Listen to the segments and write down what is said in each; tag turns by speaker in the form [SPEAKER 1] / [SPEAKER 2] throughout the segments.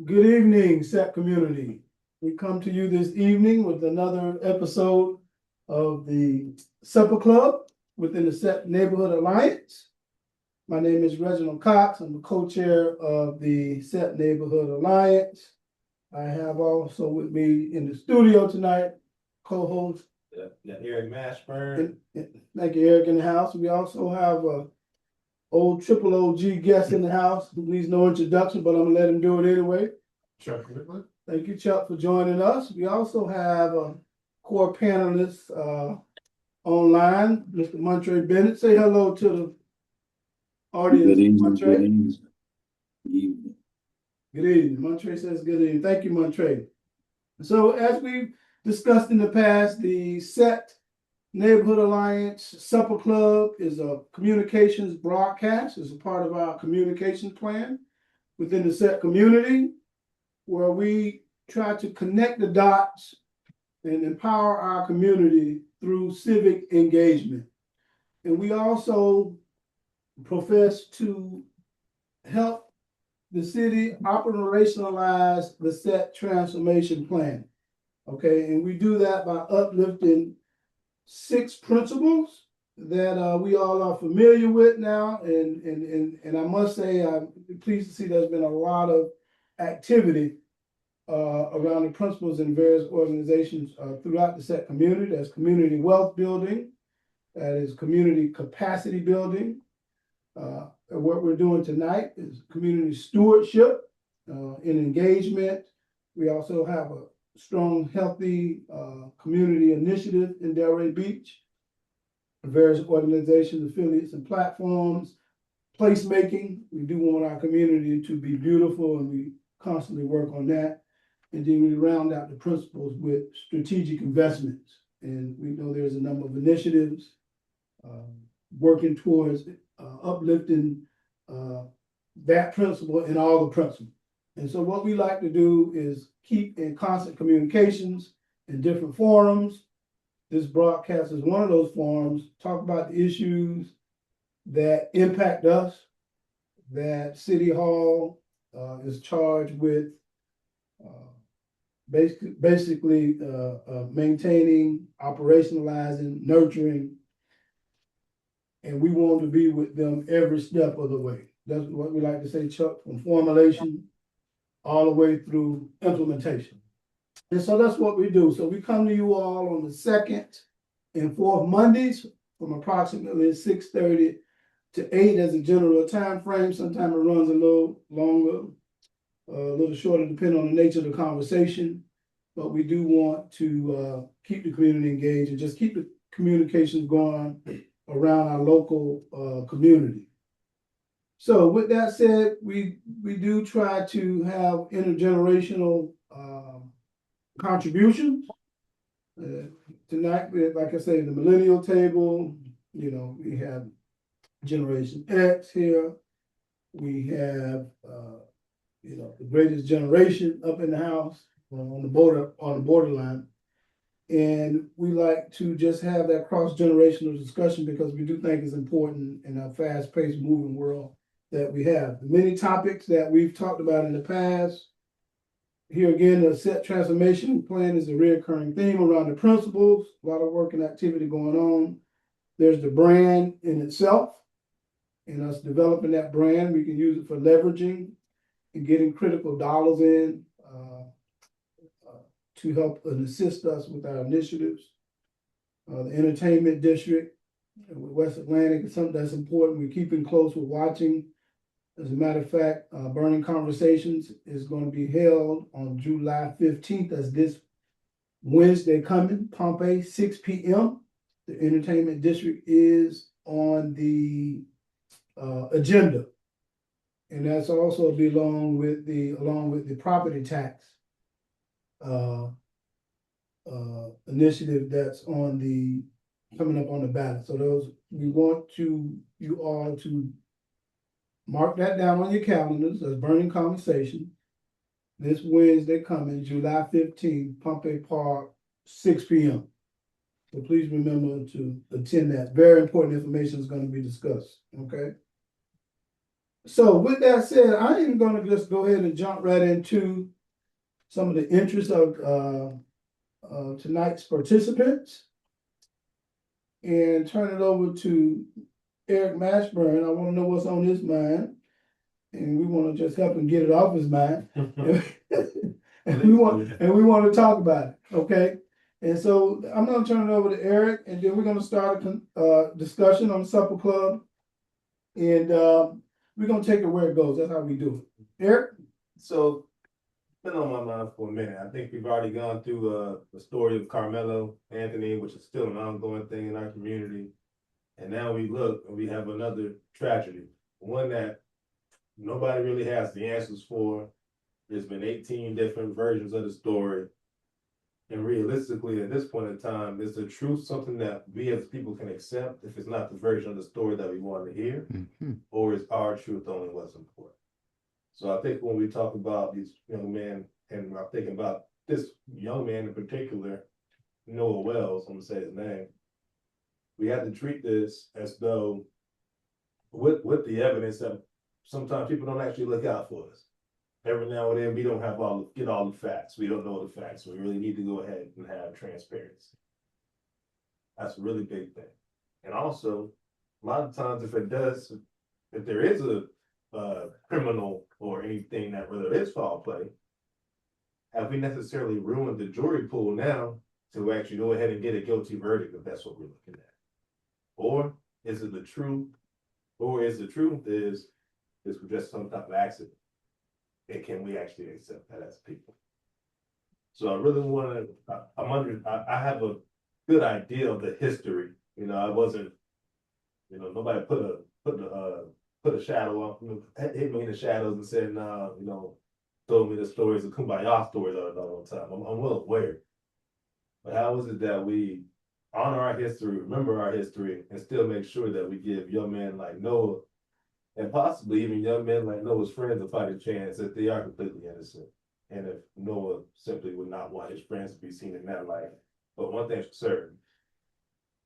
[SPEAKER 1] Good evening, SET community. We come to you this evening with another episode of the Supper Club within the SET Neighborhood Alliance. My name is Reginald Cox. I'm the co-chair of the SET Neighborhood Alliance. I have also with me in the studio tonight, co-host.
[SPEAKER 2] Eric Mashburn.
[SPEAKER 1] Thank you, Eric, in the house. We also have a old triple OG guest in the house who needs no introduction, but I'm gonna let him do it anyway.
[SPEAKER 2] Chuck Whitman.
[SPEAKER 1] Thank you, Chuck, for joining us. We also have a core panelist online, Mr. Montre Bennett. Say hello to the audience.
[SPEAKER 3] Good evening.
[SPEAKER 1] Montre.
[SPEAKER 3] Good evening. Good evening.
[SPEAKER 1] Good evening. Montre says good evening. Thank you, Montre. So as we've discussed in the past, the SET Neighborhood Alliance Supper Club is a communications broadcast. It's a part of our communication plan within the SET community, where we try to connect the dots and empower our community through civic engagement. And we also profess to help the city operationalize the SET transformation plan. Okay, and we do that by uplifting 6 principles that we all are familiar with now. And I must say, I'm pleased to see there's been a lot of activity around the principles in various organizations throughout the SET community. That's community wealth building, that is community capacity building. What we're doing tonight is community stewardship and engagement. We also have a strong, healthy community initiative in Delray Beach, various organizations, affiliates, and platforms. Placemaking, we do want our community to be beautiful, and we constantly work on that. And then we round out the principles with strategic investments. And we know there's a number of initiatives working towards uplifting that principle and all the principles. And so what we like to do is keep in constant communications in different forums. This broadcast is one of those forums, talk about the issues that impact us, that City Hall is charged with basically maintaining, operationalizing, nurturing, and we want to be with them every step of the way. That's what we like to say, Chuck, from formulation all the way through implementation. And so that's what we do. So we come to you all on the 2nd and 4th Mondays from approximately 6:30 to 8 as a general time frame. Sometimes it runs a little longer, a little shorter, depending on the nature of the conversation. But we do want to keep the community engaged and just keep the communications going around our local community. So with that said, we do try to have intergenerational contributions. Tonight, like I say, the millennial table, we have Generation X here. We have, the greatest generation up in the house on the borderline. And we like to just have that cross-generational discussion because we do think it's important in our fast-paced moving world that we have. The many topics that we've talked about in the past. Here again, the SET transformation plan is a recurring theme around the principles, a lot of work and activity going on. There's the brand in itself, and us developing that brand. We can use it for leveraging and getting critical dollars in to help and assist us with our initiatives. The entertainment district with West Atlantic is something that's important. We're keeping close, we're watching. As a matter of fact, Burning Conversations is going to be held on July 15th, as this Wednesday coming, Pompey, 6 p.m. The entertainment district is on the agenda. And that's also along with the property tax initiative that's coming up on the ballot. So we want you all to mark that down on your calendars as Burning Conversation. This Wednesday coming, July 15th, Pompey Park, 6 p.m. So please remember to attend that. Very important information is going to be discussed. Okay. So with that said, I am gonna just go ahead and jump right into some of the interests of tonight's participants. And turn it over to Eric Mashburn. I wanna know what's on his mind. And we wanna just help him get it off his mind. And we want to talk about it, okay? And so I'm gonna turn it over to Eric, and then we're gonna start a discussion on the Supper Club. And we're gonna take it where it goes. That's how we do it. Eric?
[SPEAKER 2] So, been on my mind for a minute. I think we've already gone through the story of Carmelo Anthony, which is still an ongoing thing in our community. And now we look and we have another tragedy, one that nobody really has the answers for. There's been 18 different versions of the story. And realistically, at this point in time, is the truth something that we as people can accept if it's not the version of the story that we want to hear? Or is our truth only what's important? So I think when we talk about these young men, and I'm thinking about this young man in particular, Noah Wells, I'm gonna say his name, we have to treat this as though with the evidence that sometimes people don't actually look out for us. Every now and then we don't get all the facts. We don't know the facts. We really need to go ahead and have transparency. That's a really big thing. And also, a lot of times if there is a criminal or anything that whether it's foul play, have we necessarily ruined the jury pool now to actually go ahead and get a guilty verdict if that's what we're looking at? Or is it the truth? Or is the truth is this was just some type of accident? And can we actually accept that as people? So I really want to, I have a good idea of the history. You know, I wasn't, nobody put a shadow on, hit me in the shadows and said, nah, told me the stories of Kumbaya stories all the time. I'm well aware. But how is it that we honor our history, remember our history, and still make sure that we give young men like Noah, and possibly even young men like Noah's friends, a fighting chance that they are completely innocent? And if Noah simply would not want his friends to be seen in that light. But one thing's for certain,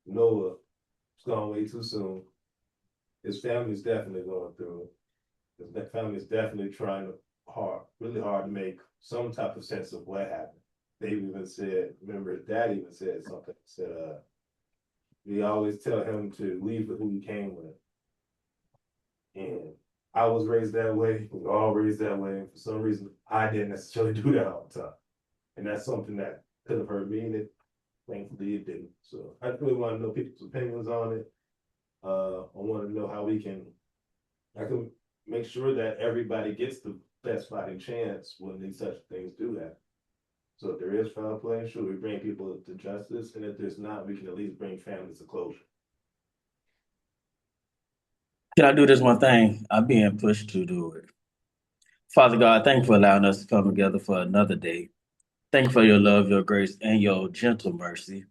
[SPEAKER 2] Noah was gone way too soon. His family is definitely going through it. His family is definitely trying really hard to make some type of sense of what happened. They even said, remember his dad even said something, said, we always tell him to leave with who he came with. And I was raised that way. We were all raised that way. And for some reason, I didn't necessarily do that all the time. And that's something that could have hurt me, and thankfully it didn't. So I really want to know people's opinions on it. I want to know how I can make sure that everybody gets the best fighting chance when these such things do happen. So if there is foul play, sure, we bring people to justice. And if there's not, we can at least bring families to closure.
[SPEAKER 3] Can I do this one thing? I'm being pushed to do it. Father God, thank you for allowing us to come together for another day. Thank you for your love, your grace, and your gentle mercy.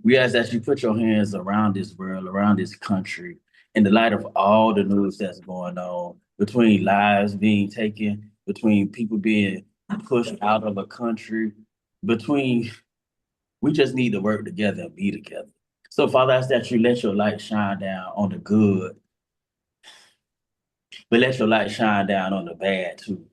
[SPEAKER 3] We ask that you put your hands around this world, around this country, in the light of all the news that's going on, between lives being taken, between people being pushed out of a country, we just need to work together and be together. So, Father, I ask that you let your light shine down on the good, but let your light shine down on the bad too.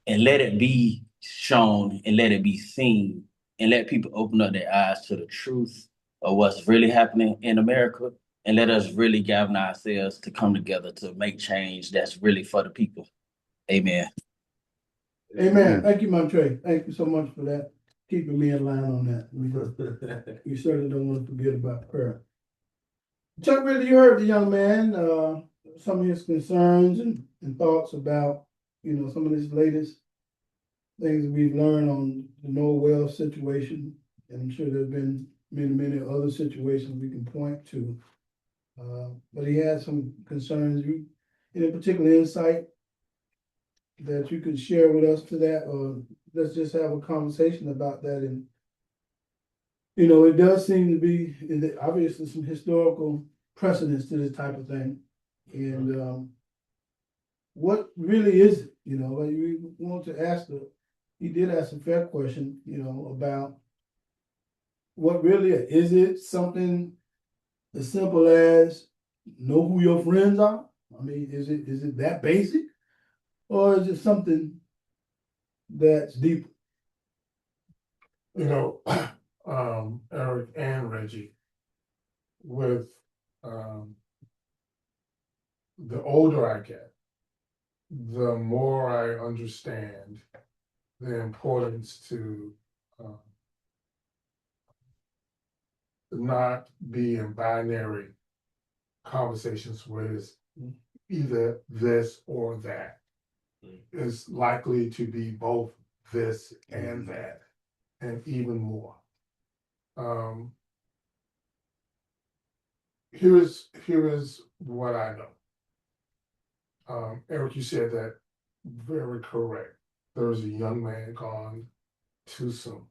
[SPEAKER 3] And let it be shown and let it be seen and let people open up their eyes to the truth of what's really happening in America, and let us really gather ourselves to come together to make change that's really for the people. Amen.
[SPEAKER 1] Amen. Thank you, Montre. Thank you so much for that. Keeping me in line on that. We certainly don't want to forget about prayer. Chuck, really, you heard the young man, some of his concerns and thoughts about, some of his latest things we've learned on the Noah Wells situation. And I'm sure there's been many other situations we can point to. But he had some concerns. Any particular insight that you could share with us to that, or let's just have a conversation about that? And it does seem to be obviously some historical precedence to this type of thing. And what really is it? Like we want to ask he did ask a fair question, about what really is it something as simple as know who your friends are? I mean, is it that basic? Or is it something that's deeper?
[SPEAKER 4] You know, Eric and Reggie, with, the older I get, the more I understand the importance to, not be in binary conversations where it's either this or that. It's likely to be both this and that, and even more. Here is what I know. Eric, you said that very correct. There was a young man gone too soon.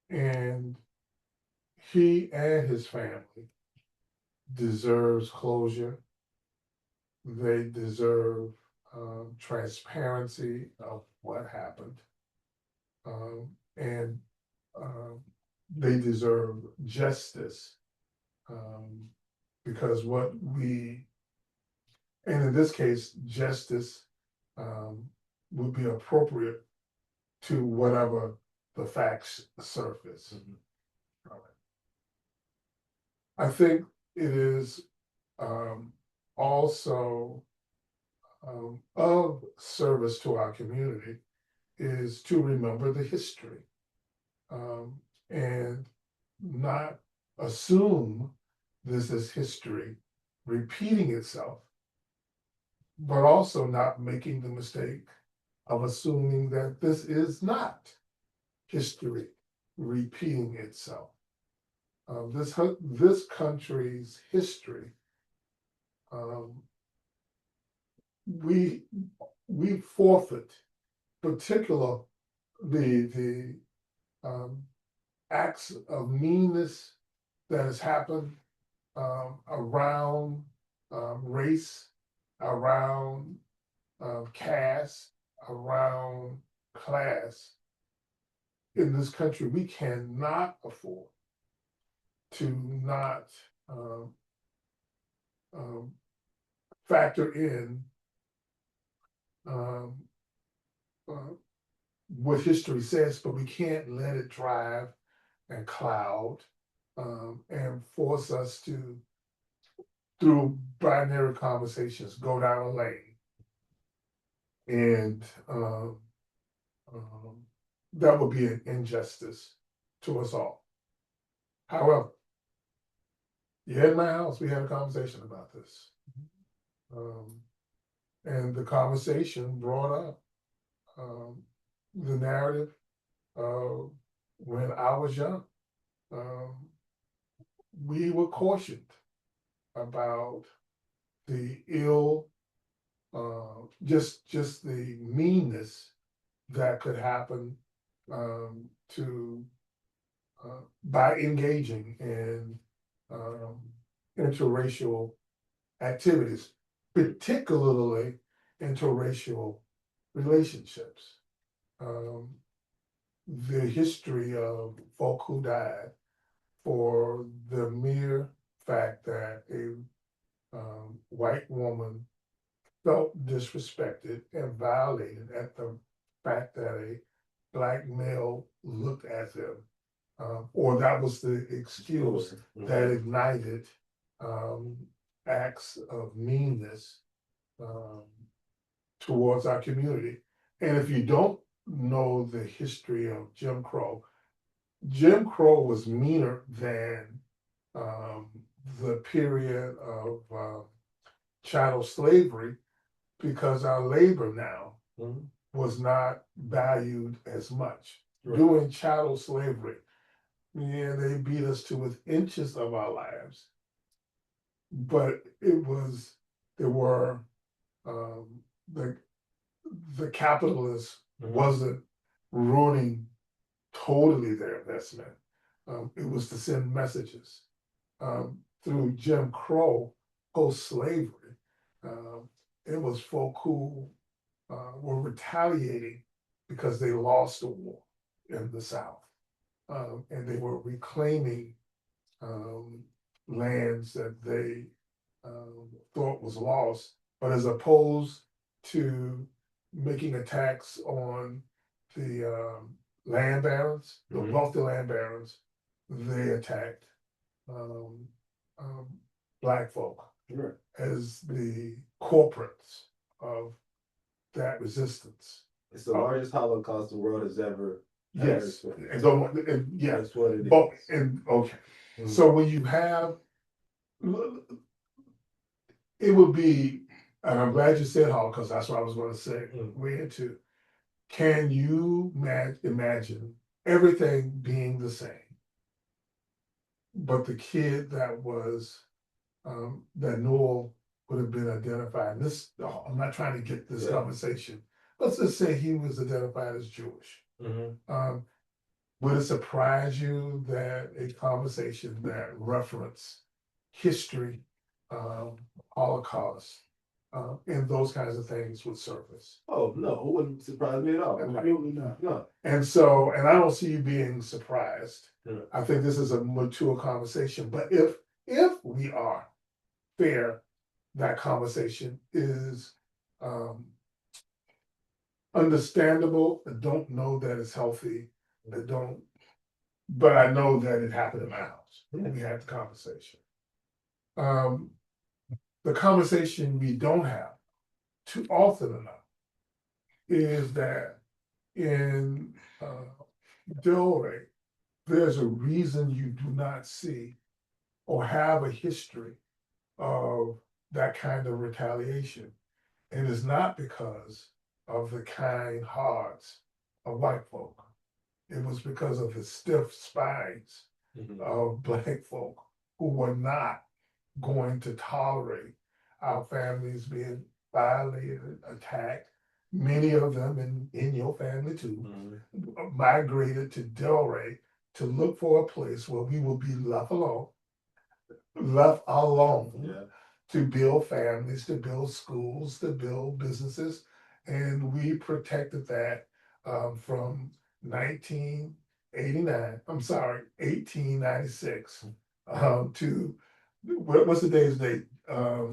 [SPEAKER 4] And he and his family deserves closure. They deserve transparency of what happened. And they deserve justice. Because and in this case, justice would be appropriate to whatever the facts surface. I think it is also of service to our community is to remember the history and not assume this is history repeating itself, but also not making the mistake of assuming that this is not history repeating itself. This country's history, we forfeit particular the acts of meanness that has happened around race, around caste, around class. In this country, we cannot afford to not factor in what history says, but we can't let it drive and cloud and force us to, through binary conversations, go down a lane. And that would be an injustice to us all. However, yeah, in my house, we had a conversation about this. And the conversation brought up the narrative of when I was young. We were cautioned about the ill, just the meanness that could happen by engaging in interracial activities, particularly interracial relationships. The history of folk who died for the mere fact that a white woman felt disrespected and violated at the fact that a Black male looked at them, or that was the excuse that ignited acts of meanness towards our community. And if you don't know the history of Jim Crow was meaner than the period of chattel slavery, because our labor now was not valued as much. Right. During chattel slavery, yeah, they beat us to within inches of our lives, but there were the capitalists wasn't ruining totally their investment. It was to send messages through Jim Crow, post-slavery. It was folk who were retaliating because they lost the war in the South, and they were reclaiming lands that they thought was lost, but as opposed to making attacks on the land barons, the
[SPEAKER 2] Mhm.
[SPEAKER 4] wealthy land barons, they attacked um, um, black folk
[SPEAKER 2] Sure.
[SPEAKER 4] as the corporates of that resistance.
[SPEAKER 2] It's the largest Holocaust the world has ever.
[SPEAKER 4] Yes,
[SPEAKER 2] experienced.
[SPEAKER 4] and yes,
[SPEAKER 2] That's what it
[SPEAKER 4] but
[SPEAKER 2] is.
[SPEAKER 4] and okay.
[SPEAKER 2] Mhm.
[SPEAKER 4] So when you have, it would be, and I'm glad you said Holocaust. That's what I was going to say.
[SPEAKER 2] Mm.
[SPEAKER 4] Way into. Can you imagine everything being the same, but the kid that was that Noel would have been identified? This I'm not trying to get this
[SPEAKER 2] Yeah.
[SPEAKER 4] conversation. Let's just say he was identified as Jewish.
[SPEAKER 2] Mhm.
[SPEAKER 4] Would it surprise you that a conversation that reference history, Holocaust, and those kinds of things would surface?
[SPEAKER 2] Oh, no, it wouldn't surprise me at all.
[SPEAKER 1] Absolutely not.
[SPEAKER 2] No.
[SPEAKER 4] And so, and I don't see you being surprised.
[SPEAKER 2] Yeah.
[SPEAKER 4] I think this is a mature conversation. But if we are fair, that conversation is understandable. I don't know that it's healthy. I don't, but I know that it happened in my house.
[SPEAKER 2] Yeah.
[SPEAKER 4] We had the conversation. The conversation we don't have too often enough is that in Delray, there's a reason you do not see or have a history of that kind of retaliation. And it's not because of the kind hearts of white folk. It was because of the stiff spines
[SPEAKER 2] Mhm.
[SPEAKER 4] of black folk who were not going to tolerate our families being violated, attacked. Many of them in your family too,
[SPEAKER 2] Mhm.
[SPEAKER 4] migrated to Delray to look for a place where we will be left alone,
[SPEAKER 2] Yeah.
[SPEAKER 4] to build families, to build schools, to build businesses. And we protected that from 1989, I'm sorry, 1896 to what's the day's date? July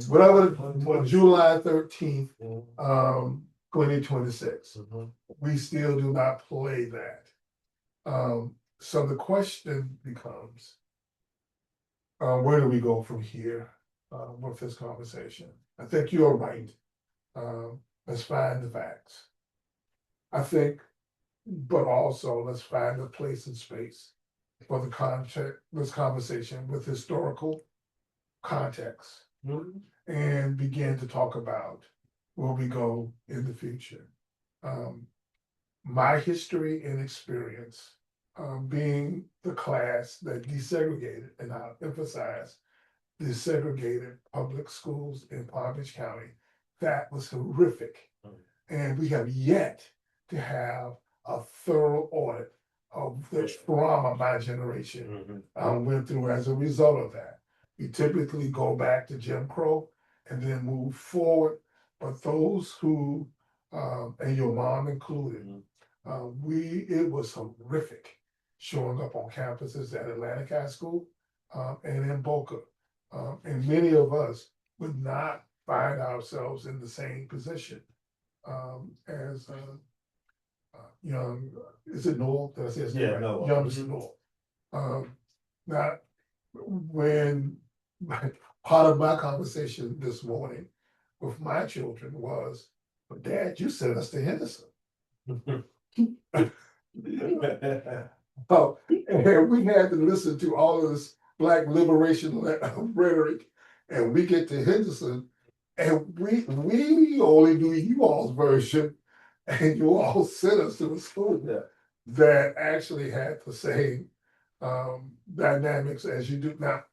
[SPEAKER 4] 13th,
[SPEAKER 2] Mhm.
[SPEAKER 4] 2026.
[SPEAKER 2] Mhm.
[SPEAKER 4] We still do not play that. So the question becomes, where do we go from here with this conversation? I think you're right. Let's find the facts. I think, but also let's find a place and space for the context, this conversation with historical context,
[SPEAKER 2] Mhm.
[SPEAKER 4] and begin to talk about where we go in the future. My history and experience being the class that desegregated, and I'll emphasize desegregated public schools in Palm Beach County, that was horrific. And we have yet to have a thorough audit of the trauma my generation went through as a result of that. We typically go back to Jim Crow and then move forward. But those who, and your mom included, it was horrific showing up on campuses at Atlantic High School and in Boca. And many of us would not find ourselves in the same position as young, is it Noel? Did I say his name
[SPEAKER 2] Yeah,
[SPEAKER 4] right?
[SPEAKER 2] Noel.
[SPEAKER 4] Young
[SPEAKER 2] Mhm.
[SPEAKER 4] Noel. Now, when part of my conversation this morning with my children was, but Dad, you sent us to Henderson. Oh, and we had to listen to all of this Black liberation rhetoric, and we get to Henderson, and we only do you all's version, and you all sent us to a school
[SPEAKER 2] Yeah.
[SPEAKER 4] that actually had the same dynamics as you do now.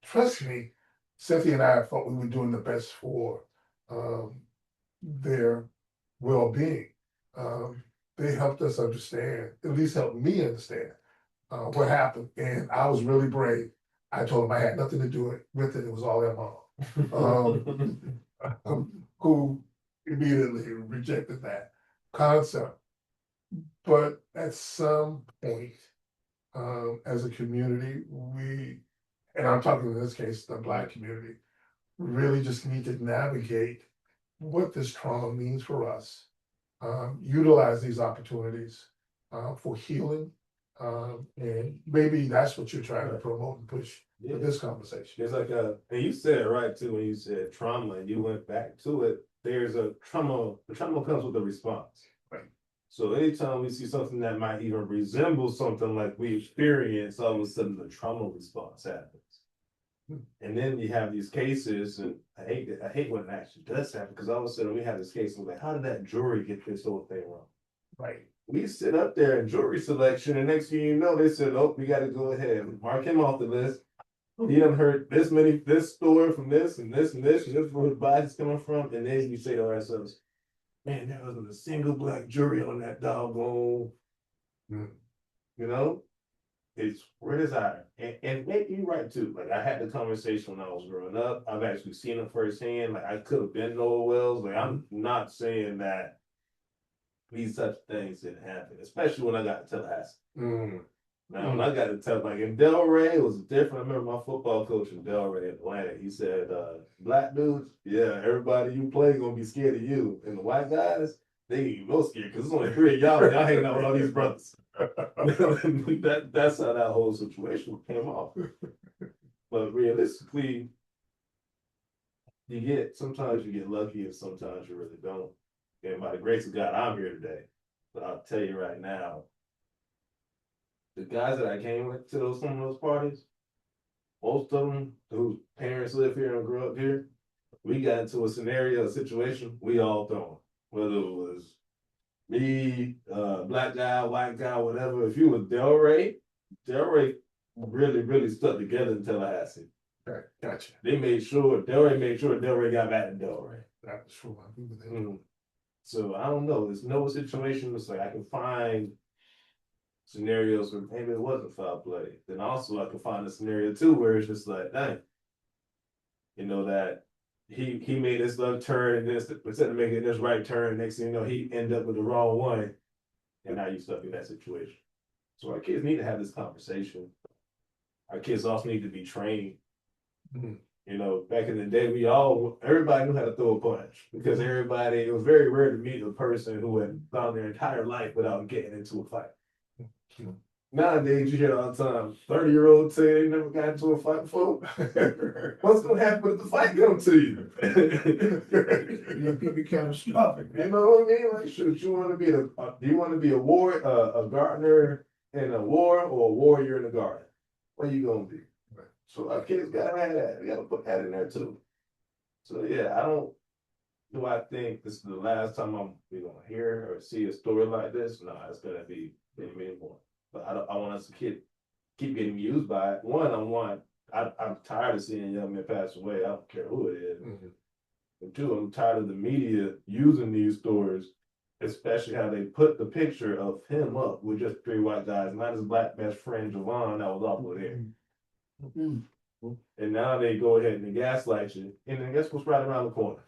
[SPEAKER 4] Trust me, Cynthia and I thought we were doing the best for their well-being. They helped us understand, at least helped me understand what happened. And I was really brave. I told them I had nothing to do with it. It was all their mom, who immediately rejected that concept. But at some point, as a community, and I'm talking in this case, the Black community, really just need to navigate what this trauma means for us. Utilize these opportunities for healing. And maybe that's what you're trying to promote and push
[SPEAKER 2] Yeah.
[SPEAKER 4] with this conversation.
[SPEAKER 2] There's like and you said it right too, when you said trauma and you went back to it, there's a trauma, the trauma comes with a response.
[SPEAKER 4] Right.
[SPEAKER 2] So anytime we see something that might even resemble something like we experience, all of a sudden the trauma response happens. And then you have these cases, and I hate when it actually does happen, because all of a sudden we have this case, and we're like, how did that jury get this whole thing wrong?
[SPEAKER 4] Right.
[SPEAKER 2] We sit up there in jury selection, and next thing you know, they said, oh, we gotta go ahead and mark him off the list. He done heard this story from this and this and this, and this is where his body's coming from, and then you say to ourselves, man, there wasn't a single black jury on that doggone, you know? It's where does and maybe you're right too. Like I had the conversation when I was growing up. I've actually seen it firsthand. Like I could have been Noah Wells. Like I'm not saying that these such things didn't happen, especially when I got to Tallahassee. Now when I got to tell, like in Delray, it was different. I remember my football coach in Delray, Atlanta. He said, "Black dudes, yeah, everybody you play gonna be scared of you, and the white guys, they ain't even no scared because there's only 3 of y'all. Y'all hanging out with all these brothers." That's how that whole situation came off. But realistically, sometimes you get lucky and sometimes you really don't. And by the grace of God, I'm here today. But I'll tell you right now, the guys that I came with to some of those parties, most of them whose parents live here and grew up here, we got into a situation, we all thrown. Whether it was me, black guy, white guy, whatever. If you was Delray really, really stuck together in Tallahassee.
[SPEAKER 4] Okay, gotcha.
[SPEAKER 2] Delray made sure Delray got back to Delray.
[SPEAKER 4] That's true. I agree with that.
[SPEAKER 2] So I don't know. There's no situation that's like I can find scenarios where maybe it wasn't foul play. Then also I can find a scenario too where it's just like, dang, you know, that he made this left turn and then instead of making this right turn, next thing you know, he ended up with the wrong one. And now you stuck in that situation. So our kids need to have this conversation. Our kids also need to be trained. You know, back in the day, everybody knew how to throw a punch because it was very rare to meet a person who had gone their entire life without getting into a fight. Nowadays, you hear all the time, 30-year-olds say they never got into a fight before. What's going to happen if the fight comes to you?
[SPEAKER 1] It could be catastrophic.
[SPEAKER 2] You know what I mean? Like, should you want to be do you want to be a gardener in a war or a warrior in a garden? What are you going to be? So our kids got to have that. We got to put that in there too. So yeah, do I think this is the last time we're going to hear or see a story like this? No, it's going to be many more. But I want us to keep getting used by it. I'm tired of seeing young men pass away. I don't care who it is. And two, I'm tired of the media using these stories, especially how they put the picture of him up with just 3 white guys, not his black best friend Javon that was also there. And now they go ahead and they gaslight you. And then guess what's right around the corner?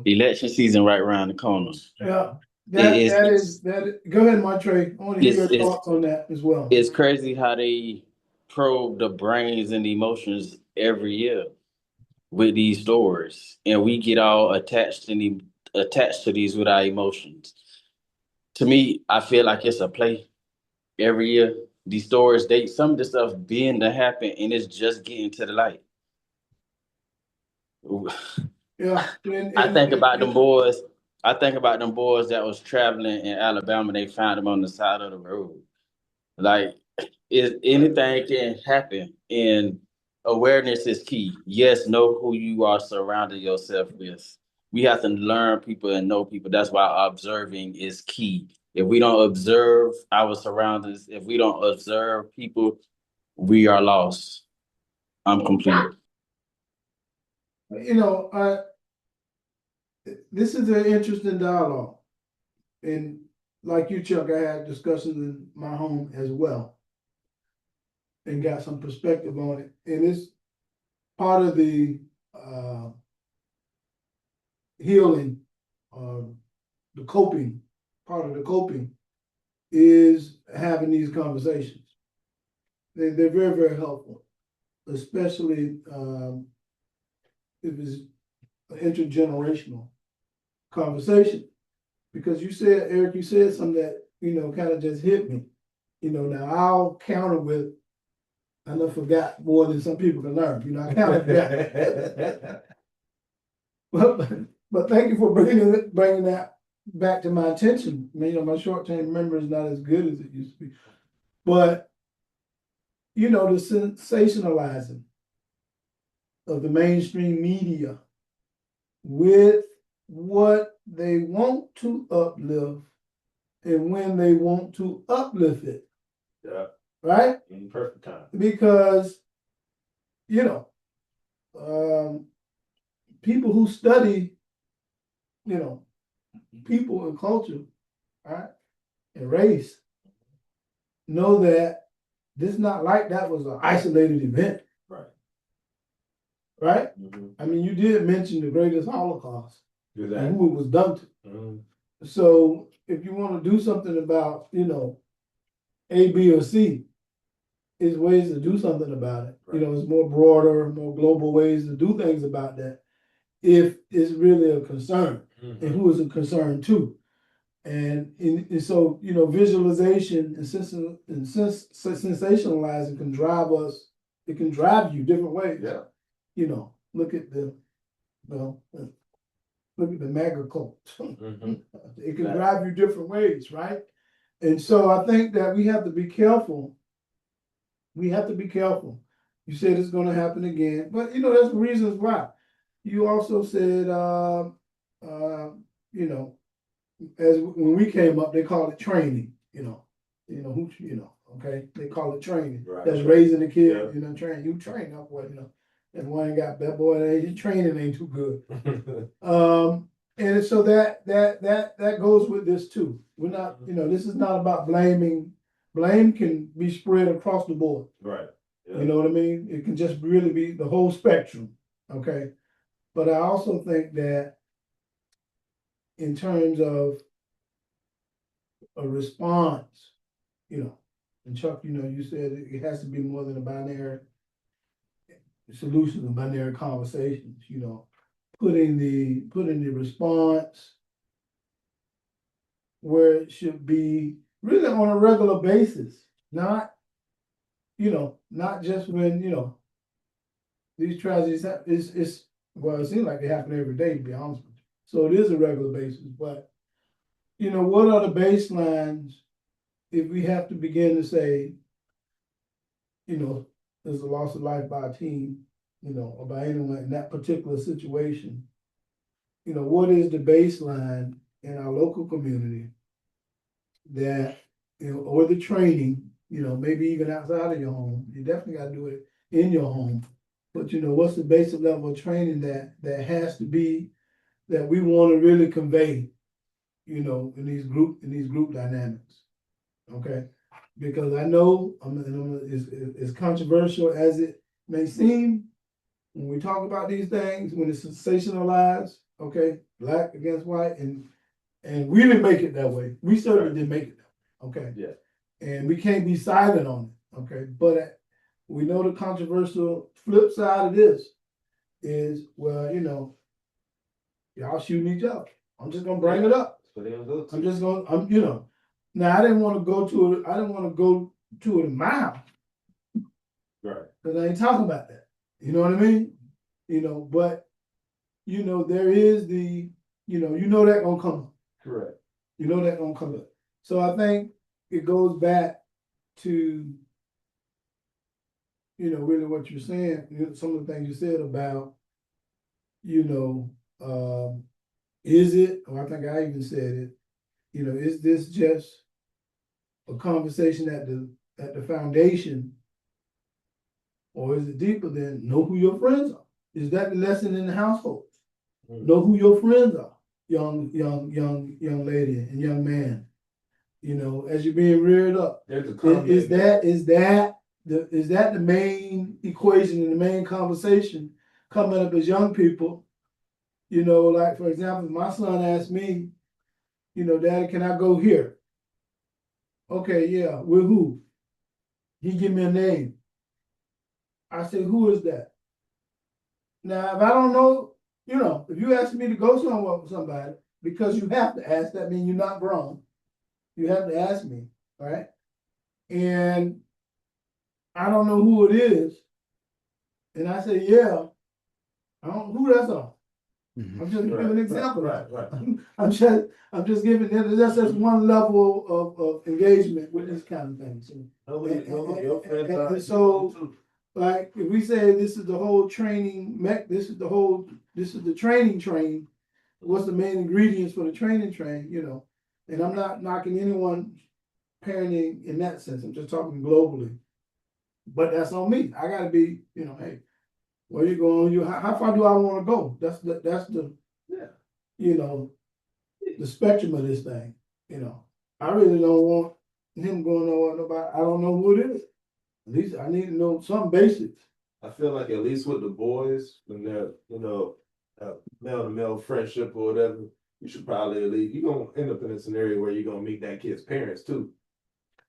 [SPEAKER 3] Election season right around the corner.
[SPEAKER 1] Yeah. Go ahead, Montre. I want to hear your thoughts on that as well.
[SPEAKER 3] It's crazy how they probe the brains and emotions every year with these stories, and we get all attached to these with our emotions. To me, I feel like it's a play every year. These stories, some of the stuff being to happen, and it's just getting to the light.
[SPEAKER 1] Yeah,
[SPEAKER 3] I think about them boys that was traveling in Alabama. They found them on the side of the road. Like, anything can happen, and awareness is key. Yes, know who you are surrounding yourself with. We have to learn people and know people. That's why observing is key. If we don't observe our surroundings, if we don't observe people, we are lost. I'm complete.
[SPEAKER 1] You know, this is an interesting dialogue. And like you, Chuck, I had discussions in my home as well. And got some perspective on it. And it's part of the healing, the coping, part of the coping is having these conversations. They're very, very helpful. especially, if it's an intergenerational conversation. Because you said, Eric, you said something that, kind of just hit me. Now I'll counter with, I done forgot more than some people can learn, I kind of forgot. But thank you for bringing that back to my attention. My short-term memory is not as good as it used to be. But, the sensationalizing of the mainstream media with what they want to uplift and when they want to uplift it,
[SPEAKER 2] Yeah,
[SPEAKER 1] right?
[SPEAKER 2] in perfect time.
[SPEAKER 1] Because, people who study, people and culture, right, and race, know that this is not like that was an isolated event,
[SPEAKER 2] Right.
[SPEAKER 1] right?
[SPEAKER 2] Mhm.
[SPEAKER 1] I mean, you did mention the greatest Holocaust and
[SPEAKER 2] Exactly.
[SPEAKER 1] who it was done to.
[SPEAKER 2] Mhm.
[SPEAKER 1] So if you want to do something about, A, B, or C, is ways to do something about it.
[SPEAKER 2] Right.
[SPEAKER 1] It's more broader, more global ways to do things about that. If it's really a concern, and
[SPEAKER 2] Mhm.
[SPEAKER 1] who is a concern to. And so, visualization and sensationalizing can drive us, it can drive you different ways.
[SPEAKER 2] Yeah.
[SPEAKER 1] Look at look at the mega cult.
[SPEAKER 2] Mhm.
[SPEAKER 1] It can drive you different ways, right? And so I think that we have to be careful. We have to be careful. You said it's going to happen again, but there's reasons why. You also said, as when we came up, they called it training. Okay, they call it training.
[SPEAKER 2] Right.
[SPEAKER 1] That's raising the kid.
[SPEAKER 2] Yeah.
[SPEAKER 1] Train you train up what and one ain't got that boy. His training ain't too good. And so that goes with this too. We're not, this is not about blaming. Blame can be spread across the board.
[SPEAKER 2] Right. Yeah.
[SPEAKER 1] You know what I mean? It can just really be the whole spectrum. Okay. But I also think that in terms of a response, and Chuck, you said it has to be more than a binary solution, a binary conversations, putting the response where it should be really on a regular basis, not just when, these tragedies happen. Well, it seems like they happen every day, to be honest with you. So it is a regular basis, but what are the baselines if we have to begin to say, there's a loss of life by a team, or by anyone in that particular situation, what is the baseline in our local community that, or the training, maybe even outside of your home, you definitely gotta do it in your home. But what's the basic level of training that has to be, that we wanna really convey, in these group dynamics, okay? Because I know, as controversial as it may seem, when we talk about these things, when it's sensationalized, okay, black against white, and we didn't make it that way. We certainly
[SPEAKER 2] Right.
[SPEAKER 1] didn't make it that way, okay?
[SPEAKER 2] Yeah.
[SPEAKER 1] And we can't be silent on it, okay? But we know the controversial flip side of this is, well, y'all shooting each other. I'm just gonna bring it up.
[SPEAKER 2] That's what they gonna do.
[SPEAKER 1] I'm just gonna, now I didn't want to go to it. I didn't want to go to it in my house.
[SPEAKER 2] Right.
[SPEAKER 1] Because I ain't talking about that. You know what I mean? But there is the, that gonna come up.
[SPEAKER 2] Correct.
[SPEAKER 1] That gonna come up. So I think it goes back to, really what you're saying, some of the things you said about, is it, or I think I even said it, is this just a conversation at the foundation, or is it deeper than know who your friends are? Is that the lesson in the household? Know who your friends are, young lady and young man. As you're being reared up.
[SPEAKER 2] There's a comment.
[SPEAKER 1] Is that the main equation and the main conversation coming up as young people? Like for example, my son asked me, Daddy, can I go here? Okay, yeah, with who? He give me a name. I say, who is that? Now, if I don't know, you know, if you ask me to go somewhere with somebody, because you have to ask, that means you're not grown. You have to ask me, right? And I don't know who it is. And I say, yeah, I don't know who that's on. I'm just giving an example.
[SPEAKER 2] Right.
[SPEAKER 1] I'm just giving that's just one level of engagement with these kind of things. And so, like, if we say this is the whole training, this is the training train. What's the main ingredients for the training train? You know, and I'm not knocking anyone parenting in that sense. I'm just talking globally. But that's on me. I gotta be, you know, hey, where you going? How far do I want to go? That's the
[SPEAKER 2] Yeah.
[SPEAKER 1] you know, the spectrum of this thing. You know, I really don't want him going nowhere. Nobody. I don't know who it is. At least I need to know some basics.
[SPEAKER 2] I feel like at least with the boys, when they're, you know, male to male friendship or whatever, you should probably at least, you're gonna end up in a scenario where you're gonna meet that kid's parents too.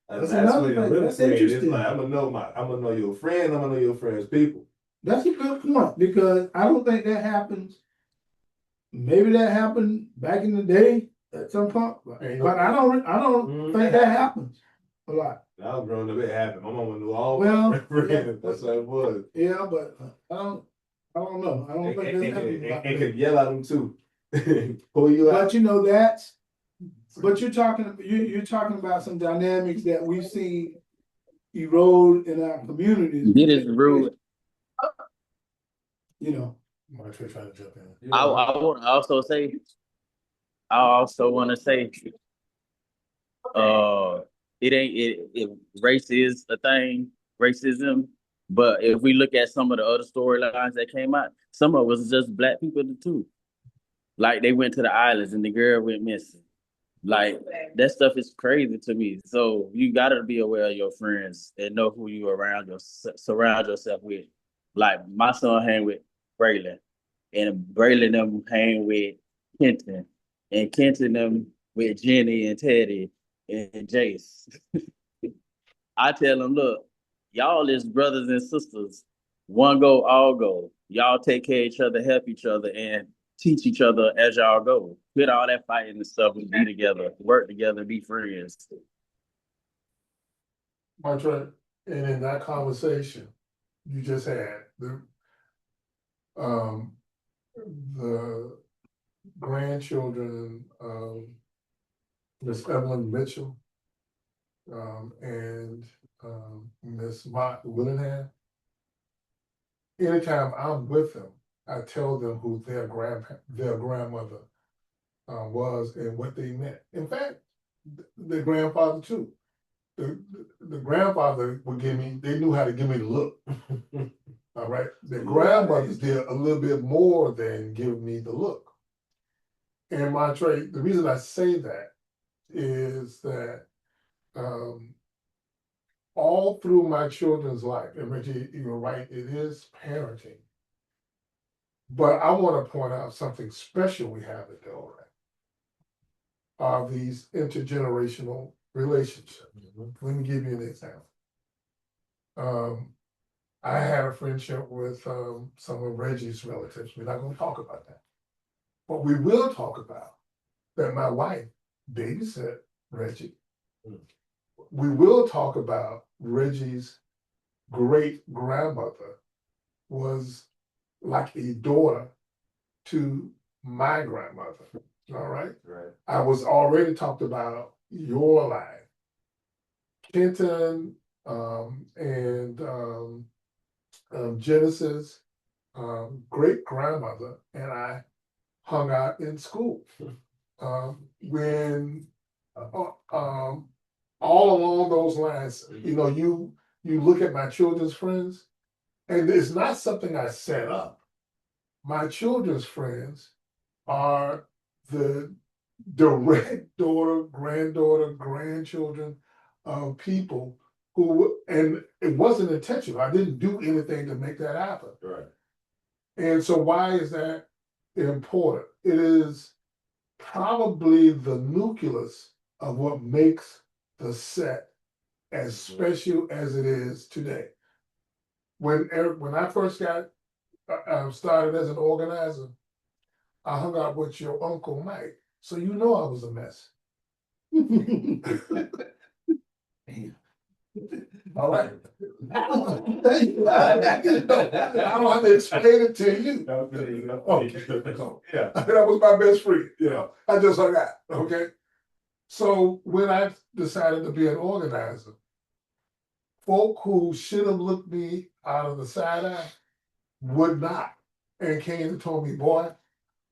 [SPEAKER 2] And
[SPEAKER 1] That's
[SPEAKER 2] that's
[SPEAKER 1] another
[SPEAKER 2] where the
[SPEAKER 1] thing.
[SPEAKER 2] real
[SPEAKER 1] That's
[SPEAKER 2] thing is.
[SPEAKER 1] interesting.
[SPEAKER 2] Like, I'm gonna know your friend, I'm gonna know your friend's people.
[SPEAKER 1] That's a good point because I don't think that happens. Maybe that happened back in the day at some point, but I don't think that happens a lot.
[SPEAKER 2] When I was growing up, it happened. My mama knew all
[SPEAKER 1] Well,
[SPEAKER 2] my friends.
[SPEAKER 1] yeah.
[SPEAKER 2] That's how it was.
[SPEAKER 1] Yeah, but I don't know. I don't think that happens.
[SPEAKER 2] And could yell at them too. Pull you out.
[SPEAKER 1] But you know but you're talking about some dynamics that we've seen erode in our communities.
[SPEAKER 3] It is rude.
[SPEAKER 1] You know.
[SPEAKER 4] Montreal trying to jump in.
[SPEAKER 3] I want to also say, race is a thing, racism. But if we look at some of the other storylines that came out, some of it was just black people too. Like they went to the islands and the girl went missing. Like that stuff is crazy to me. So you gotta be aware of your friends and know who you surround yourself with. Like my son hang with Braylon, and Braylon them hang with Kenton, and Kenton them with Jenny and Teddy and Jace. I tell them, look, y'all is brothers and sisters. One go, all go. Y'all take care of each other, help each other, and teach each other as y'all go. Quit all that fighting and stuff and be together, work together, be friends.
[SPEAKER 4] Montreal, and in that conversation you just had, the grandchildren of Miss Evelyn Mitchell and Miss Mott Willingham. Anytime I'm with them, I tell them who their grandmother was and what they meant. In fact, their grandfather too. The grandfather would give me, they knew how to give me the look. All right. The grandmothers did a little bit more than give me the look. And Montreal, the reason I say that is that all through my children's life, and Reggie, you're right, it is parenting. But I want to point out something special we have at Delray are these intergenerational relationships. Let me give you an example. I had a friendship with some of Reggie's relatives. We're not going to talk about that. But we will talk about that my wife babysit Reggie. We will talk about Reggie's great grandmother was like a daughter to my grandmother. All right.
[SPEAKER 2] Right.
[SPEAKER 4] I was already talked about your life. Kenton and Genesis great grandmother and I hung out in school. When all along those lines, you know, you look at my children's friends, and it's not something I set up. My children's friends are the direct daughter, granddaughter, grandchildren of people who, and it wasn't intentional. I didn't do anything to make that happen.
[SPEAKER 2] Right.
[SPEAKER 4] And so why is that important? It is probably the nucleus of what makes the set as special as it is today. when I first got started as an organizer, I hung out with your Uncle Mike, so you know I was a mess. All right. I don't have to explain it to you.
[SPEAKER 2] Yeah.
[SPEAKER 4] That was my best friend, you know. I just hung out, okay? So when I decided to be an organizer, folk who should have looked me out of the side eye would not, and came and told me, boy,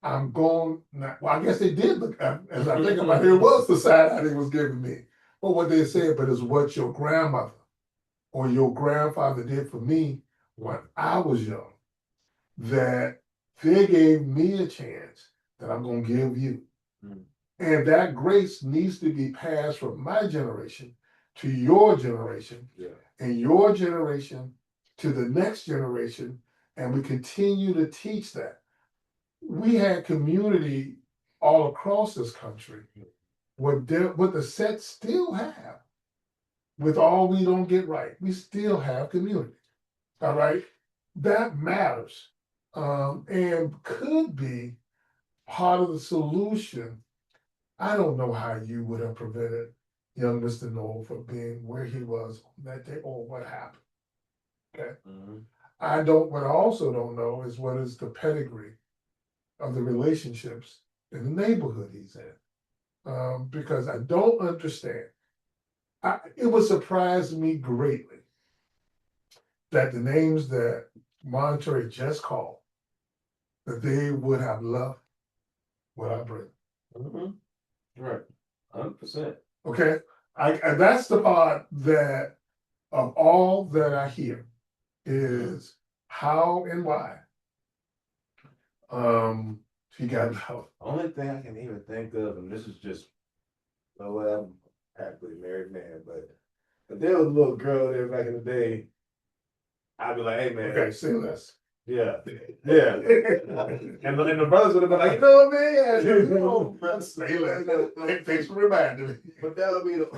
[SPEAKER 4] I'm going now. Well, I guess they did look at, as I think about it, it was the side eye they was giving me. But what they said, but it's what your grandmother or your grandfather did for me when I was young, that they gave me a chance that I'm gonna give you.
[SPEAKER 2] Mm.
[SPEAKER 4] And that grace needs to be passed from my generation to your generation,
[SPEAKER 2] Yeah.
[SPEAKER 4] and your generation to the next generation, and we continue to teach that. We had community all across this country, what the sets still have, with all we don't get right, we still have community. All right, that matters, and could be part of the solution. I don't know how you would have prevented young Mr. Knoll from being where he was on that day or what happened. Okay.
[SPEAKER 2] Mhm.
[SPEAKER 4] What I also don't know is what is the pedigree of the relationships in the neighborhood he's in. Because I don't understand. It would surprise me greatly that the names that Monterey just called, that they would have loved what I bring.
[SPEAKER 2] Mhm. Right. 100%.
[SPEAKER 4] Okay, and that's the part that of all that I hear is how and why. She got help.
[SPEAKER 2] Only thing I can even think of, and this is just, oh, well, I'm a happily married man, but if there was a little girl there back in the day, I'd be like, hey man,
[SPEAKER 4] Okay, say less.
[SPEAKER 2] yeah, yeah. And the brothers would have been like, you know what, man? Yeah,
[SPEAKER 4] Say less. Thanks for reminding me.
[SPEAKER 2] but that would be the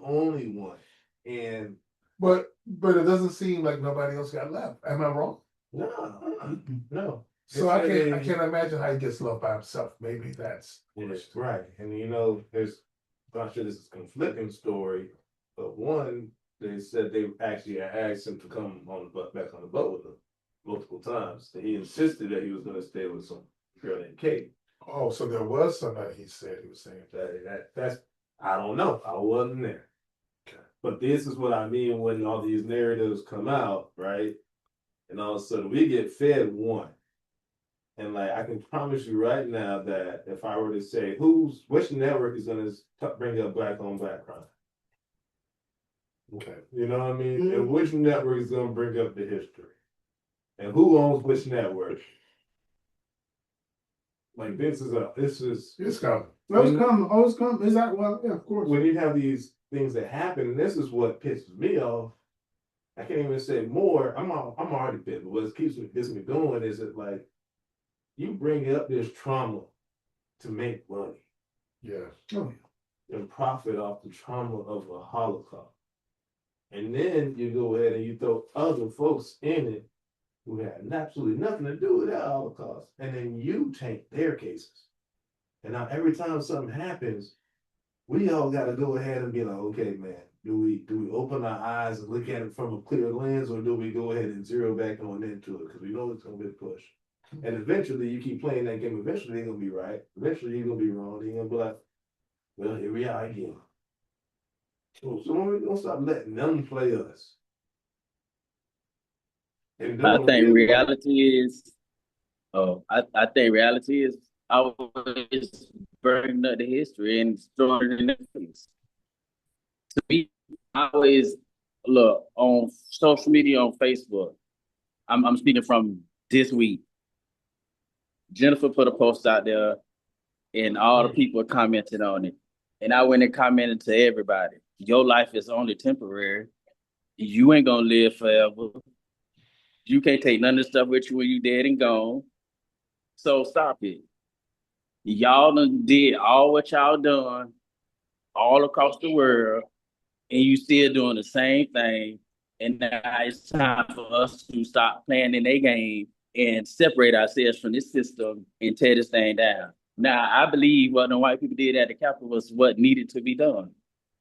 [SPEAKER 2] only one. And
[SPEAKER 4] But it doesn't seem like nobody else got left. Am I wrong?
[SPEAKER 2] no.
[SPEAKER 4] So I
[SPEAKER 2] It's
[SPEAKER 4] can't imagine how he gets left by himself. Maybe that's
[SPEAKER 2] right. And you know, I'm not sure this is a conflicting story, but one, they said they actually asked him to come on the boat, back on the boat with them multiple times. And he insisted that he was gonna stay with some girl named Kate.
[SPEAKER 4] Oh, so there was somebody he said he was saying.
[SPEAKER 2] That's I don't know. I wasn't there.
[SPEAKER 4] Okay.
[SPEAKER 2] But this is what I mean when all these narratives come out, right? And all of a sudden we get fed one. And like I can promise you right now that if I were to say which network is gonna bring up black on black crime?
[SPEAKER 4] Okay.
[SPEAKER 2] You know what I mean? And which network is gonna bring up the history? And who owns which network? Like this is
[SPEAKER 4] It's coming.
[SPEAKER 1] It's coming. Is that well? Yeah, of course.
[SPEAKER 2] when you have these things that happen, and this is what pisses me off. I can't even say more. I'm already pissed. But what gets me going is that like you bring up this trauma to make money.
[SPEAKER 4] Yeah.
[SPEAKER 1] Oh,
[SPEAKER 2] And profit off the trauma of a Holocaust. And then you go ahead and you throw other folks in it who had absolutely nothing to do with that Holocaust. And then you take their cases. And now every time something happens, we all got to go ahead and be like, okay, man, do we open our eyes and look at it from a clear lens, or do we go ahead and zero back on into it? Because we know it's going to be a push. And eventually, you keep playing that game. Eventually, they're going to be right. Eventually, you're going to be wrong. You're going to be like, well, here we are again. So we're going to stop letting them play us. And
[SPEAKER 3] I
[SPEAKER 2] doing
[SPEAKER 3] think
[SPEAKER 2] real-
[SPEAKER 3] reality is, I think reality is always burning up the history and throwing it in the face. To me, I always look on social media on Facebook. I'm speaking from this week. Jennifer put a post out there, and all the people commented on it. And I went and commented to everybody. Your life is only temporary. You ain't gonna live forever. You can't take none of the stuff with you when you dead and gone. So stop it. Y'all done did all what y'all done all across the world, and you still doing the same thing. And now it's time for us to stop playing in their game and separate ourselves from this system and tear this thing down. Now, I believe what the white people did at the Capitol was what needed to be done.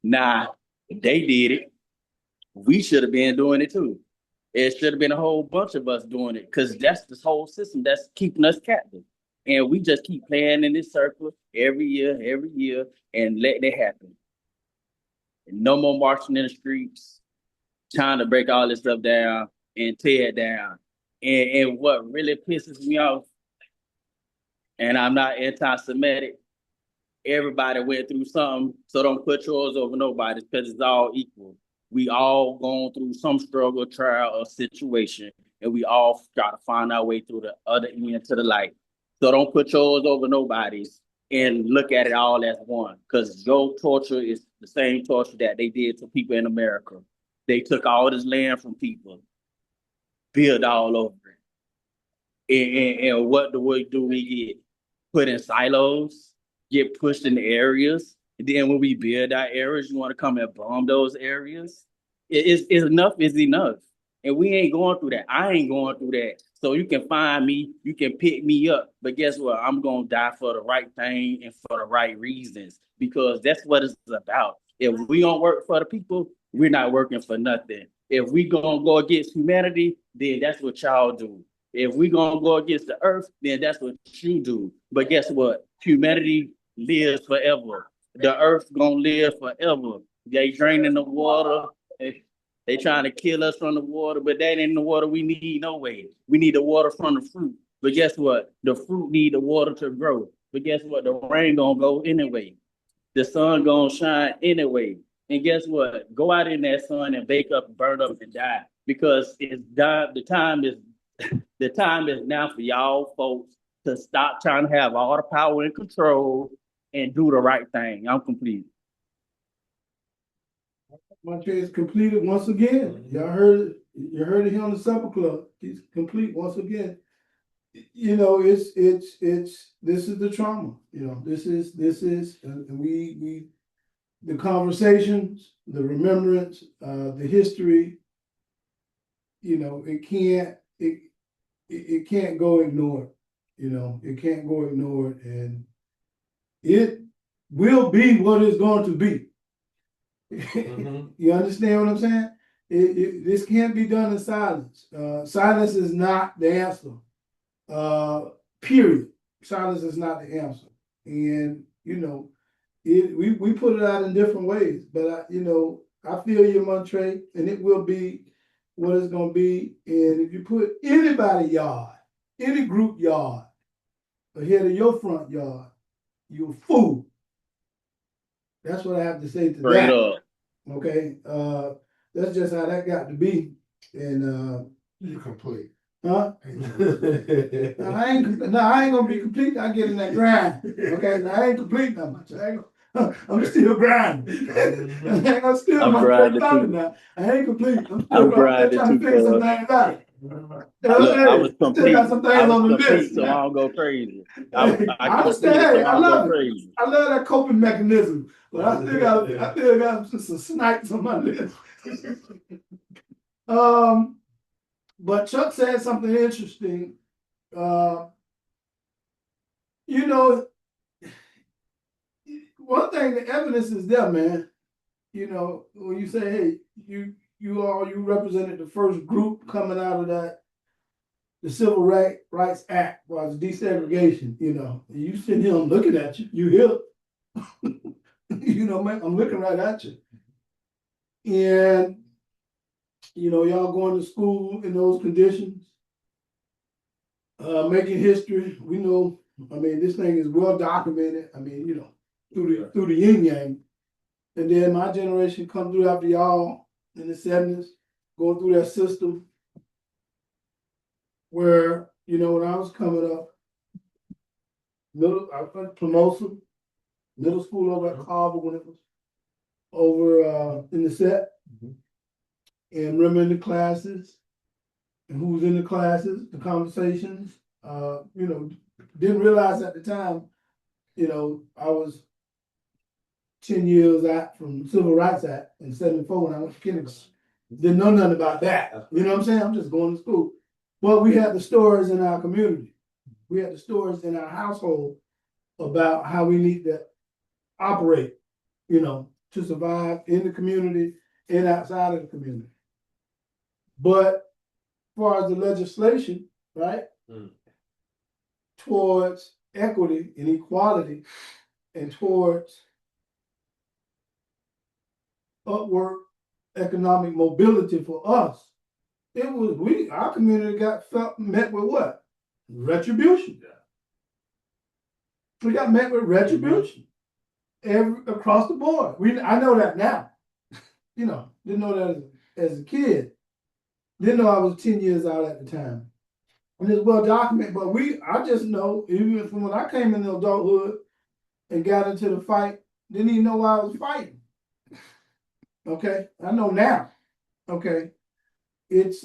[SPEAKER 3] Now, they did it. We should have been doing it too. It should have been a whole bunch of us doing it because that's this whole system that's keeping us captive. And we just keep playing in this circle every year, and letting it happen. And no more marching in the streets, trying to break all this stuff down and tear it down. And what really pisses me off, and I'm not anti-Semitic, everybody went through something, so don't put yours over nobody's because it's all equal. We all gone through some struggle, trial, or situation, and we all got to find our way through the other end to the light. So don't put yours over nobody's and look at it all as one, because your torture is the same torture that they did to people in America. They took all this land from people, build all over it. And what do we get? Put in silos, get pushed in areas. And then when we build our areas, you want to come and bomb those areas. It's enough is enough. And we ain't going through that. I ain't going through that. So you can find me, you can pick me up. But guess what? I'm going to die for the right thing and for the right reasons, because that's what it's about. If we don't work for the people, we're not working for nothing. If we going to go against humanity, then that's what y'all do. If we gonna go against the earth, then that's what you do. But guess what? Humanity lives forever. The earth gonna live forever. They draining the water. They trying to kill us from the water, but that ain't the water we need no way. We need the water from the fruit. But guess what? The fruit need the water to grow. But guess what? The rain gonna go anyway. The sun gonna shine anyway. And guess what? Go out in that sun and bake up, burn up, and die. Because it's done. The time is now for y'all folks to stop trying to have all the power and control and do the right thing. I'm complete.
[SPEAKER 1] Montre is completed once again. Y'all heard it. You heard it here on the Supper Club. He's complete once again. You know, it's this is the trauma. You know, this is we the conversations, the remembrance, the history. You know, it can't go ignored. You know, it can't go ignored, and it will be what it's going to be. You understand what I'm saying? This can't be done in silence. Silence is not the answer. Period. Silence is not the answer. And you know, we put it out in different ways, but you know, I feel you, Montre, and it will be what it's gonna be. And if you put anybody yard, any group yard, ahead of your front yard, you a fool. That's what I have to say to
[SPEAKER 3] Straight
[SPEAKER 1] that.
[SPEAKER 3] up.
[SPEAKER 1] Okay. That's just how that got to be. And
[SPEAKER 4] You complete.
[SPEAKER 1] huh? I ain't gonna be complete. I get in that grind. Okay, now I ain't complete that much. I'm still grinding. I'm still
[SPEAKER 3] I'm grinding too.
[SPEAKER 1] now. I ain't complete. I'm
[SPEAKER 3] I'm
[SPEAKER 1] still
[SPEAKER 3] grinding
[SPEAKER 1] trying to
[SPEAKER 3] too,
[SPEAKER 1] fix some
[SPEAKER 3] cuz.
[SPEAKER 1] things out.
[SPEAKER 3] Look, I was
[SPEAKER 1] Still
[SPEAKER 3] complete.
[SPEAKER 1] got some things
[SPEAKER 3] I was
[SPEAKER 1] on the
[SPEAKER 3] complete,
[SPEAKER 1] list.
[SPEAKER 3] so I don't go crazy.
[SPEAKER 1] I
[SPEAKER 3] I
[SPEAKER 1] understand.
[SPEAKER 3] completed, so
[SPEAKER 1] I
[SPEAKER 3] I don't
[SPEAKER 1] love
[SPEAKER 3] go
[SPEAKER 1] it.
[SPEAKER 3] crazy.
[SPEAKER 1] I love that coping mechanism, but I still got some snipes on my list. But Chuck said something interesting. You know, one thing, the evidence is there, man. You know, when you say, hey, you represented the first group coming out of the Civil Rights Act was desegregation, you know. You sitting here, I'm looking at you, you here. You know, man, I'm looking right at you. And, you know, y'all going to school in those conditions, making history. We know, I mean, this thing is well documented. I mean, you know, through the yin yang. And then my generation come through after y'all in the 70s, going through that system where, you know, when I was coming up, I went to Planosa, middle school over at Carver when it was over in the set. And remembering the classes and who was in the classes, the conversations. You know, didn't realize at the time, you know, I was 10 years out from the Civil Rights Act in 74 when I went to kindergarten. Didn't know nothing about that. You know what I'm saying? I'm just going to school. But we had the stories in our community. We had the stories in our household about how we need to operate, you know, to survive in the community and outside of the community. But as far as the legislation, right, towards equity and equality and towards upward economic mobility for us, it was our community met with what? Retribution. We got met with retribution across the board. I know that now. You know, didn't know that as a kid. Didn't know I was 10 years out at the time. And it's well documented, but I just know, even from when I came into adulthood and got into the fight, didn't even know why I was fighting. Okay, I know now. Okay, it's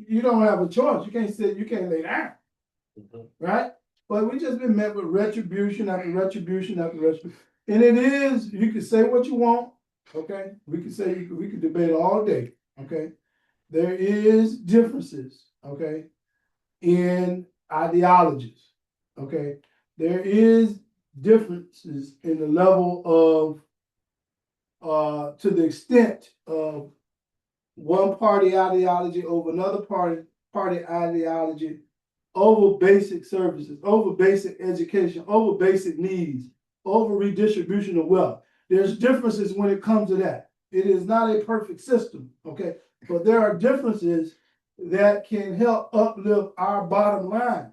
[SPEAKER 1] you don't have a choice. You can't sit, you can't lay down, right? But we just been met with retribution after retribution after retribution, and it is. You can say what you want. Okay, we can debate all day. Okay, there is differences. Okay, in ideologies. Okay, there is differences in the level of to the extent of one party ideology over another party ideology over basic services, over basic education, over basic needs, over redistribution of wealth. There's differences when it comes to that. It is not a perfect system, okay? But there are differences that can help uplift our bottom line.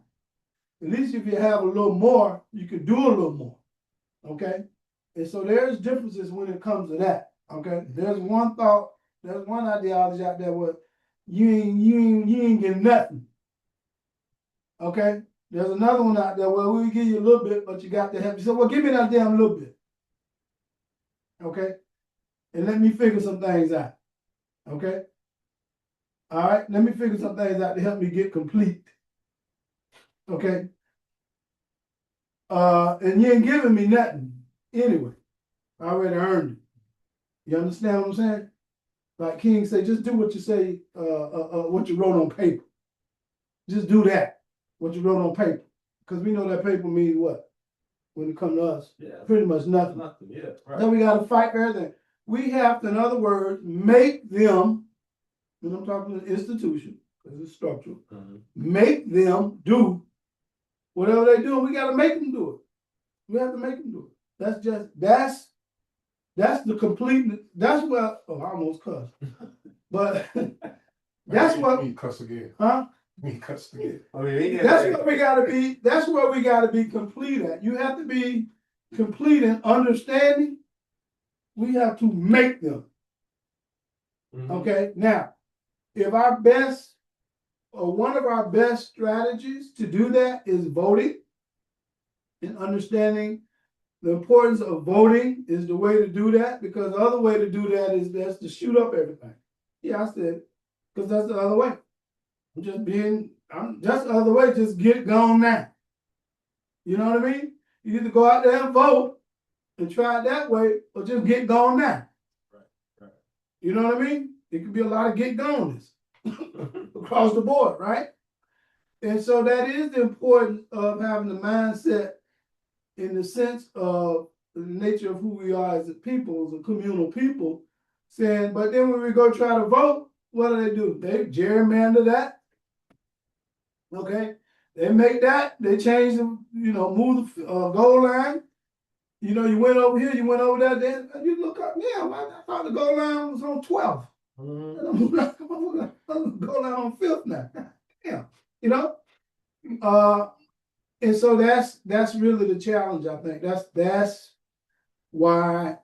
[SPEAKER 1] At least if you have a little more, you can do a little more, okay? And so there's differences when it comes to that, okay? There's one ideology out there where you ain't getting nothing, okay? There's another one out there where we give you a little bit, but you got to help. You say, well, give me that damn little bit, okay? And let me figure some things out, okay? All right, let me figure some things out to help me get complete, okay? And you ain't giving me nothing anyway. I already earned it. You understand what I'm saying? Like King said, just do what you say, what you wrote on paper. Just do that, what you wrote on paper. Because we know that paper means what? When it comes to us, pretty much nothing.
[SPEAKER 2] Yeah, right.
[SPEAKER 1] Then we got to fight for everything. We have to, in other words, make them, when I'm talking to the institution, because it's structural, make them do whatever they do. We got to make them do it. We have to make them do it. That's the complete, that's what, I almost cussed. But that's what.
[SPEAKER 4] Me cuss again.
[SPEAKER 1] Huh?
[SPEAKER 4] Me cuss again.
[SPEAKER 2] I mean,
[SPEAKER 1] That's where we gotta be, that's where we gotta be complete at. You have to be complete in understanding. We have to make them. Okay, now, if our best, or one of our best strategies to do that is voting, and understanding the importance of voting is the way to do that, because the other way to do that is that's to shoot up everything. Yeah, I said it, because that's the other way. That's the other way, just get it gone now. You know what I mean? You either go out there and vote and try it that way, or just get gone now.
[SPEAKER 2] Right.
[SPEAKER 1] You know what I mean? It could be a lot of get goneness across the board, right? And so that is the importance of having the mindset in the sense of the nature of who we are as a people, as a communal people, saying, but then when we go try to vote, what do? They gerrymander that. Okay, they make that, they change them, move the goal line. You went over here, you went over there, then you look up, I thought the goal line was on 12th. Goal line on 5th now. Yeah, and so that's really the challenge, I think. That's why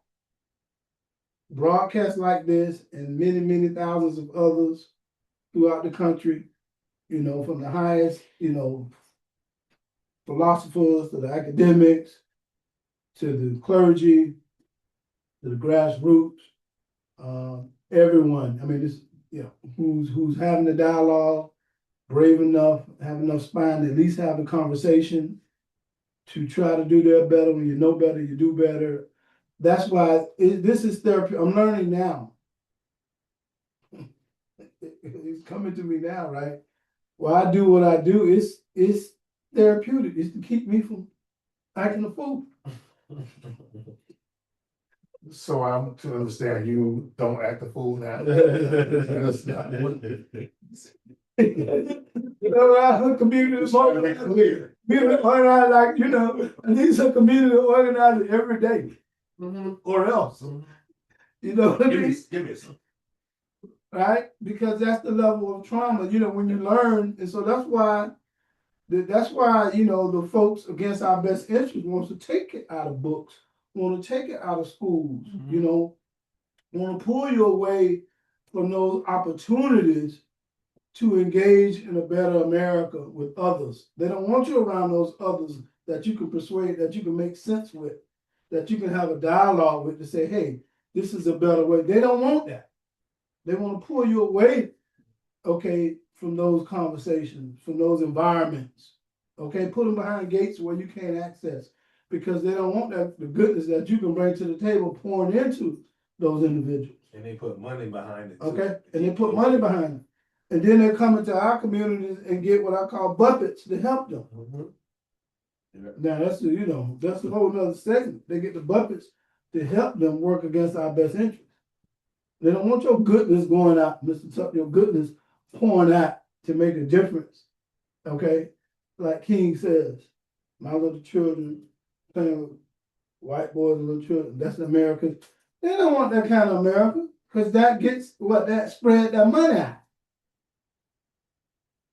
[SPEAKER 1] broadcasts like this and many, many thousands of others throughout the country, from the highest, philosophers to the academics, to the clergy, to the grassroots, everyone. I mean, this, who's having the dialogue, brave enough, have enough spine to at least have the conversation, to try to do their better. When you know better, you do better. That's why this is therapy. I'm learning now. It's coming to me now, right? Why I do what I do is therapeutic. It's to keep me from acting a fool.
[SPEAKER 4] So I'm to understand you don't act a fool now. That's not what-
[SPEAKER 1] You know, our community is organized, like, you know, these are community organized every day, or else. You know what I mean?
[SPEAKER 2] Give me some.
[SPEAKER 1] Right? Because that's the level of trauma, you know, when you learn, and so that's why, you know, the folks against our best interest wants to take it out of books, want to take it out of schools, you know, want to pull you away from those opportunities to engage in a better America with others. They don't want you around those others that you can persuade, that you can make sense with, that you can have a dialogue with to say, hey, this is a better way. They don't want that. They want to pull you away, okay, from those conversations, from those environments. Okay, put them behind gates where you can't access because they don't want that the goodness that you can bring to the table pouring into those individuals.
[SPEAKER 2] And they put money behind it. Too.
[SPEAKER 1] Okay, and they put money behind it. And then they come into our communities and get what I call buffets to help them. Now that's the, you know, that's a whole nother segment. They get the buffets to help them work against our best interests. They don't want your goodness going out, Mr. Tuck, your goodness pouring out to make a difference. Okay? Like King says, my little children playing with white boys and little children. That's America. They don't want that kind of America because that gets that spread that money out.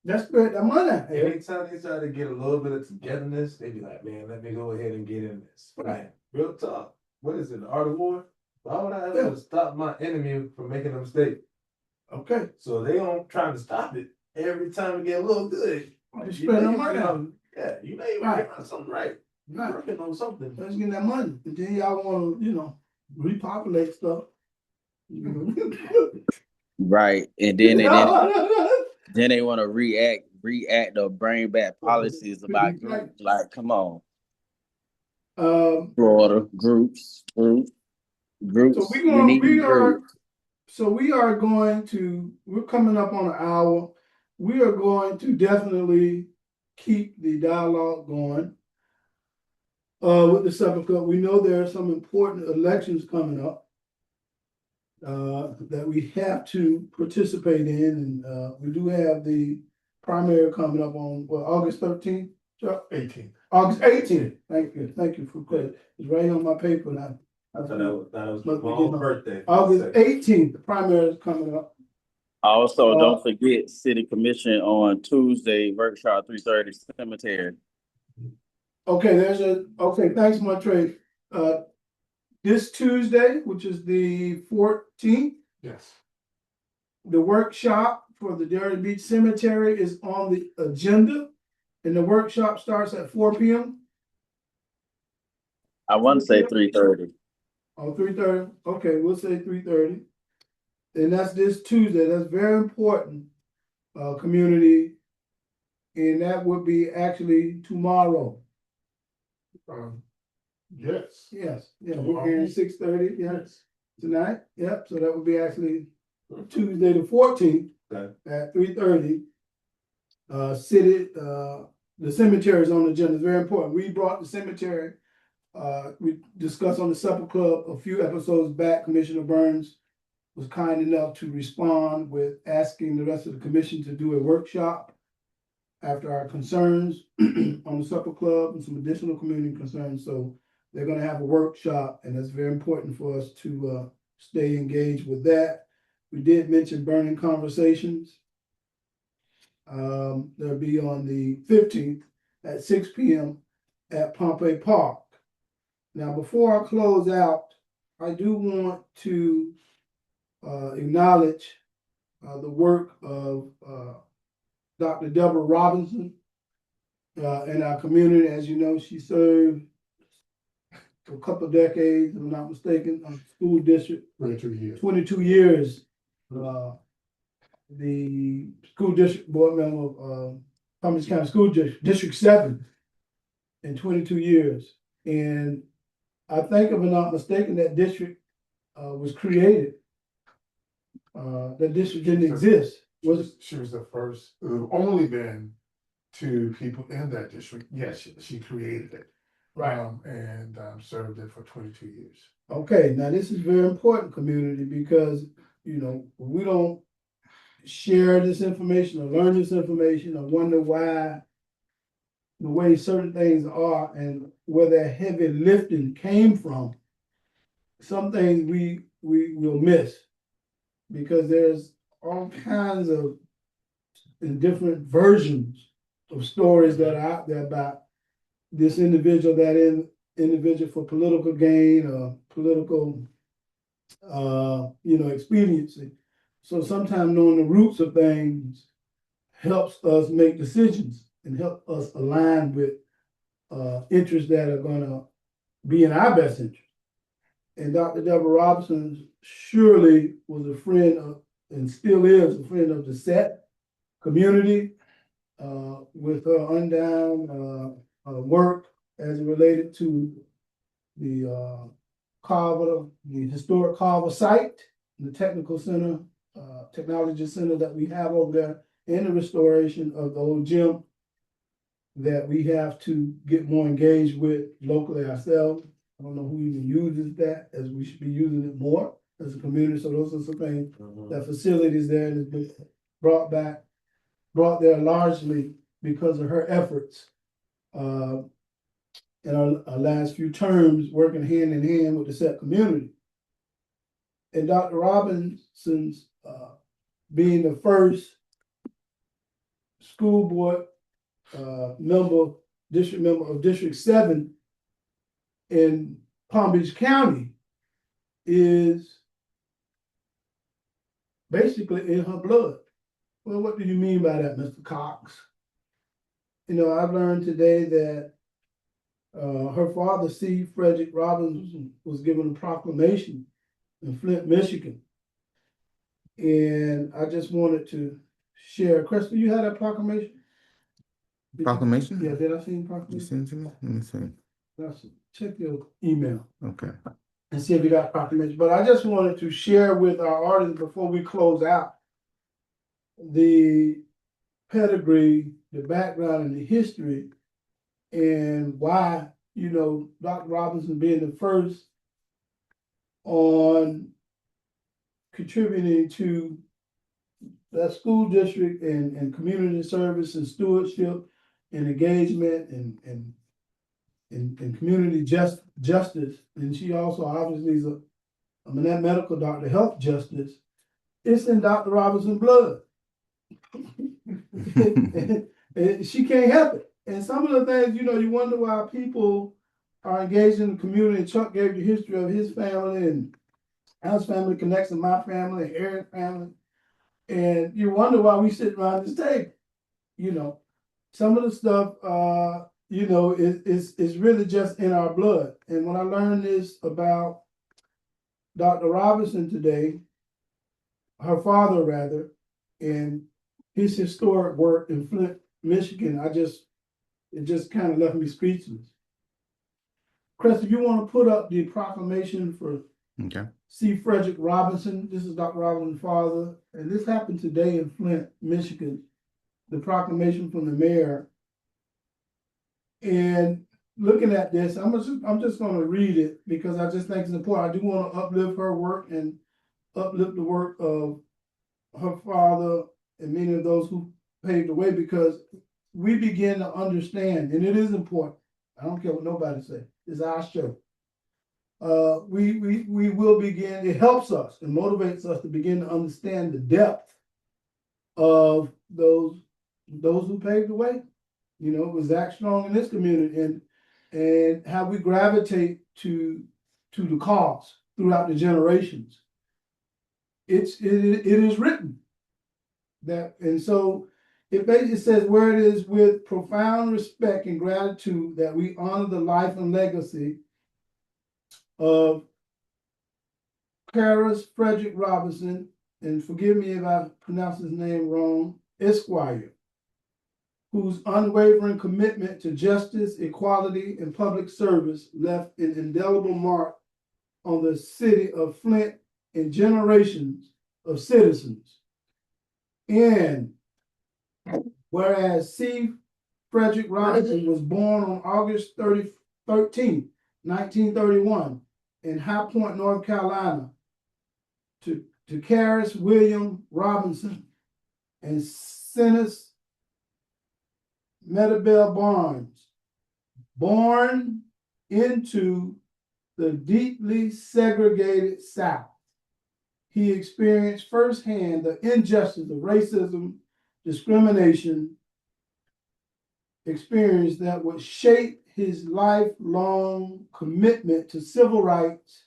[SPEAKER 1] That spread that money out.
[SPEAKER 2] Anytime they try to get a little bit of togetherness, they be like, man, let me go ahead and get in this. Right. Real talk. What is it, the art of war? Why would I ever stop my enemy from making a mistake?
[SPEAKER 1] Okay.
[SPEAKER 2] So they don't try to stop it every time we get a little good.
[SPEAKER 1] They spread that money out.
[SPEAKER 2] Yeah, you know you're working on something right. You're working on something.
[SPEAKER 1] Let's get that money. And then y'all want to, you know, repopulate stuff.
[SPEAKER 3] Right. And then they want to react or bring back policies about groups. Like, come on. Florida groups. So
[SPEAKER 1] we're coming up on an hour. We are going to definitely keep the dialogue going with the Supper Club. We know there are some important elections coming up that we have to participate in, and we do have the primary coming up on August 13th,
[SPEAKER 4] 18th.
[SPEAKER 1] August 18th. Thank you for credit. It's right on my paper now.
[SPEAKER 2] I thought that was my own birthday.
[SPEAKER 1] August 18th, the primary is coming up.
[SPEAKER 3] Also, don't forget City Commission on Tuesday, workshop 3:30 Cemetery.
[SPEAKER 1] Okay, thanks, Montre. This Tuesday, which is the 14th,
[SPEAKER 4] Yes.
[SPEAKER 1] the workshop for the Darien Beach Cemetery is on the agenda, and the workshop starts at 4 p.m.
[SPEAKER 3] I want to say 3:30.
[SPEAKER 1] Oh, 3:30. Okay, we'll say 3:30. And that's this Tuesday. That's very important, community. And that would be actually tomorrow.
[SPEAKER 4] Yes.
[SPEAKER 1] Yes. Yeah, we're here at 6:30. Yes. Tonight. Yep. So that would be actually Tuesday the 14th at 3:30. The cemetery is on the agenda. It's very important. We brought the cemetery. We discussed on the Supper Club a few episodes back. Commissioner Burns was kind enough to respond with asking the rest of the commission to do a workshop after our concerns on the Supper Club and some additional community concerns. So they're going to have a workshop, and it's very important for us to stay engaged with that. We did mention burning conversations. They'll be on the 15th at 6 p.m. at Pompey Park. Now, before I close out, I do want to acknowledge the work of Dr. Deborah Robinson in our community. As you know, she served for a couple of decades, if I'm not mistaken, on the school district.
[SPEAKER 4] 22 years.
[SPEAKER 1] 22 years. The school district board member of Palm Beach County School District 7 in 22 years. And I think if I'm not mistaken, that district was created. That district didn't exist.
[SPEAKER 4] She was the first, there've only been two people in that district. Yes, she created it. And served it for 22 years.
[SPEAKER 1] Okay, now this is very important, community, because, you know, we don't share this information or learn this information or wonder why the way certain things are and where that heavy lifting came from. Some things we will miss because there's all kinds of and different versions of stories that are out there about this individual, individual for political gain or political expediency. So sometimes knowing the roots of things helps us make decisions and help us align with interests that are gonna be in our best interest. And Dr. Deborah Robinson surely was a friend of, and still is a friend of the SET community with her undown work as it related to the Carver, the historic Carver site, the technical center, technology center that we have over there, and the restoration of the old gym that we have to get more engaged with locally ourselves. I don't know who even uses that, as we should be using it more as a community. So those are some things, that facilities there has been brought there largely because of her efforts. In our last few terms, working hand in hand with the SET community. And Dr. Robinson's being the first school board district member of District 7 in Palm Beach County is basically in her blood. Well, what do you mean by that, Mr. Cox? You know, I've learned today that her father, C. Frederick Robinson, was given a proclamation in Flint, Michigan. And I just wanted to share. Crystal, you had that proclamation?
[SPEAKER 5] Proclamation?
[SPEAKER 1] Yeah, did I see the
[SPEAKER 5] You
[SPEAKER 1] proclamation?
[SPEAKER 5] send it to me? Let me see.
[SPEAKER 1] Check your email
[SPEAKER 5] Okay.
[SPEAKER 1] and see if you got proclamation. But I just wanted to share with our audience before we close out the pedigree, the background, and the history, and why, you know, Dr. Robinson being the first on contributing to that school district and community service and stewardship and engagement and community justice. And she also obviously is a medical doctor, health justice. It's in Dr. Robinson's blood. And she can't help it. And some of the things, you know, you wonder why people are engaged in the community. And Chuck gave the history of his family and Al's family connects to my family and Aaron's family. And you wonder why we sit around this table. You know, some of the stuff, you know, is really just in our blood. And when I learned this about Dr. Robinson today, her father rather, and his historic work in Flint, Michigan, it just kind of left me speechless. Chris, if you want to put up the proclamation for
[SPEAKER 5] Okay.
[SPEAKER 1] C. Frederick Robinson, this is Dr. Robinson's father, and this happened today in Flint, Michigan, the proclamation from the mayor. And looking at this, I'm just going to read it because I just think it's important. I do want to uplift her work and uplift the work of her father and many of those who paved the way, because we begin to understand, and it is important. I don't care what nobody says. It's our show. We will begin. It helps us and motivates us to begin to understand the depth of those who paved the way. You know, it was Zach Strong in this community, and how we gravitate to the cause throughout the generations. It is written that, and so it basically says, where it is with profound respect and gratitude that we honor the life and legacy of Paris Frederick Robinson, and forgive me if I pronounce his name wrong, Esquire, whose unwavering commitment to justice, equality, and public service left an indelible mark on the city of Flint and generations of citizens. And whereas C. Frederick Robinson was born on August 13th, 1931, in High Point, North Carolina, to Caris William Robinson and Cenis Meadabel Barnes, born into the deeply segregated South. He experienced firsthand the injustice of racism, discrimination, experience that would shape his lifelong commitment to civil rights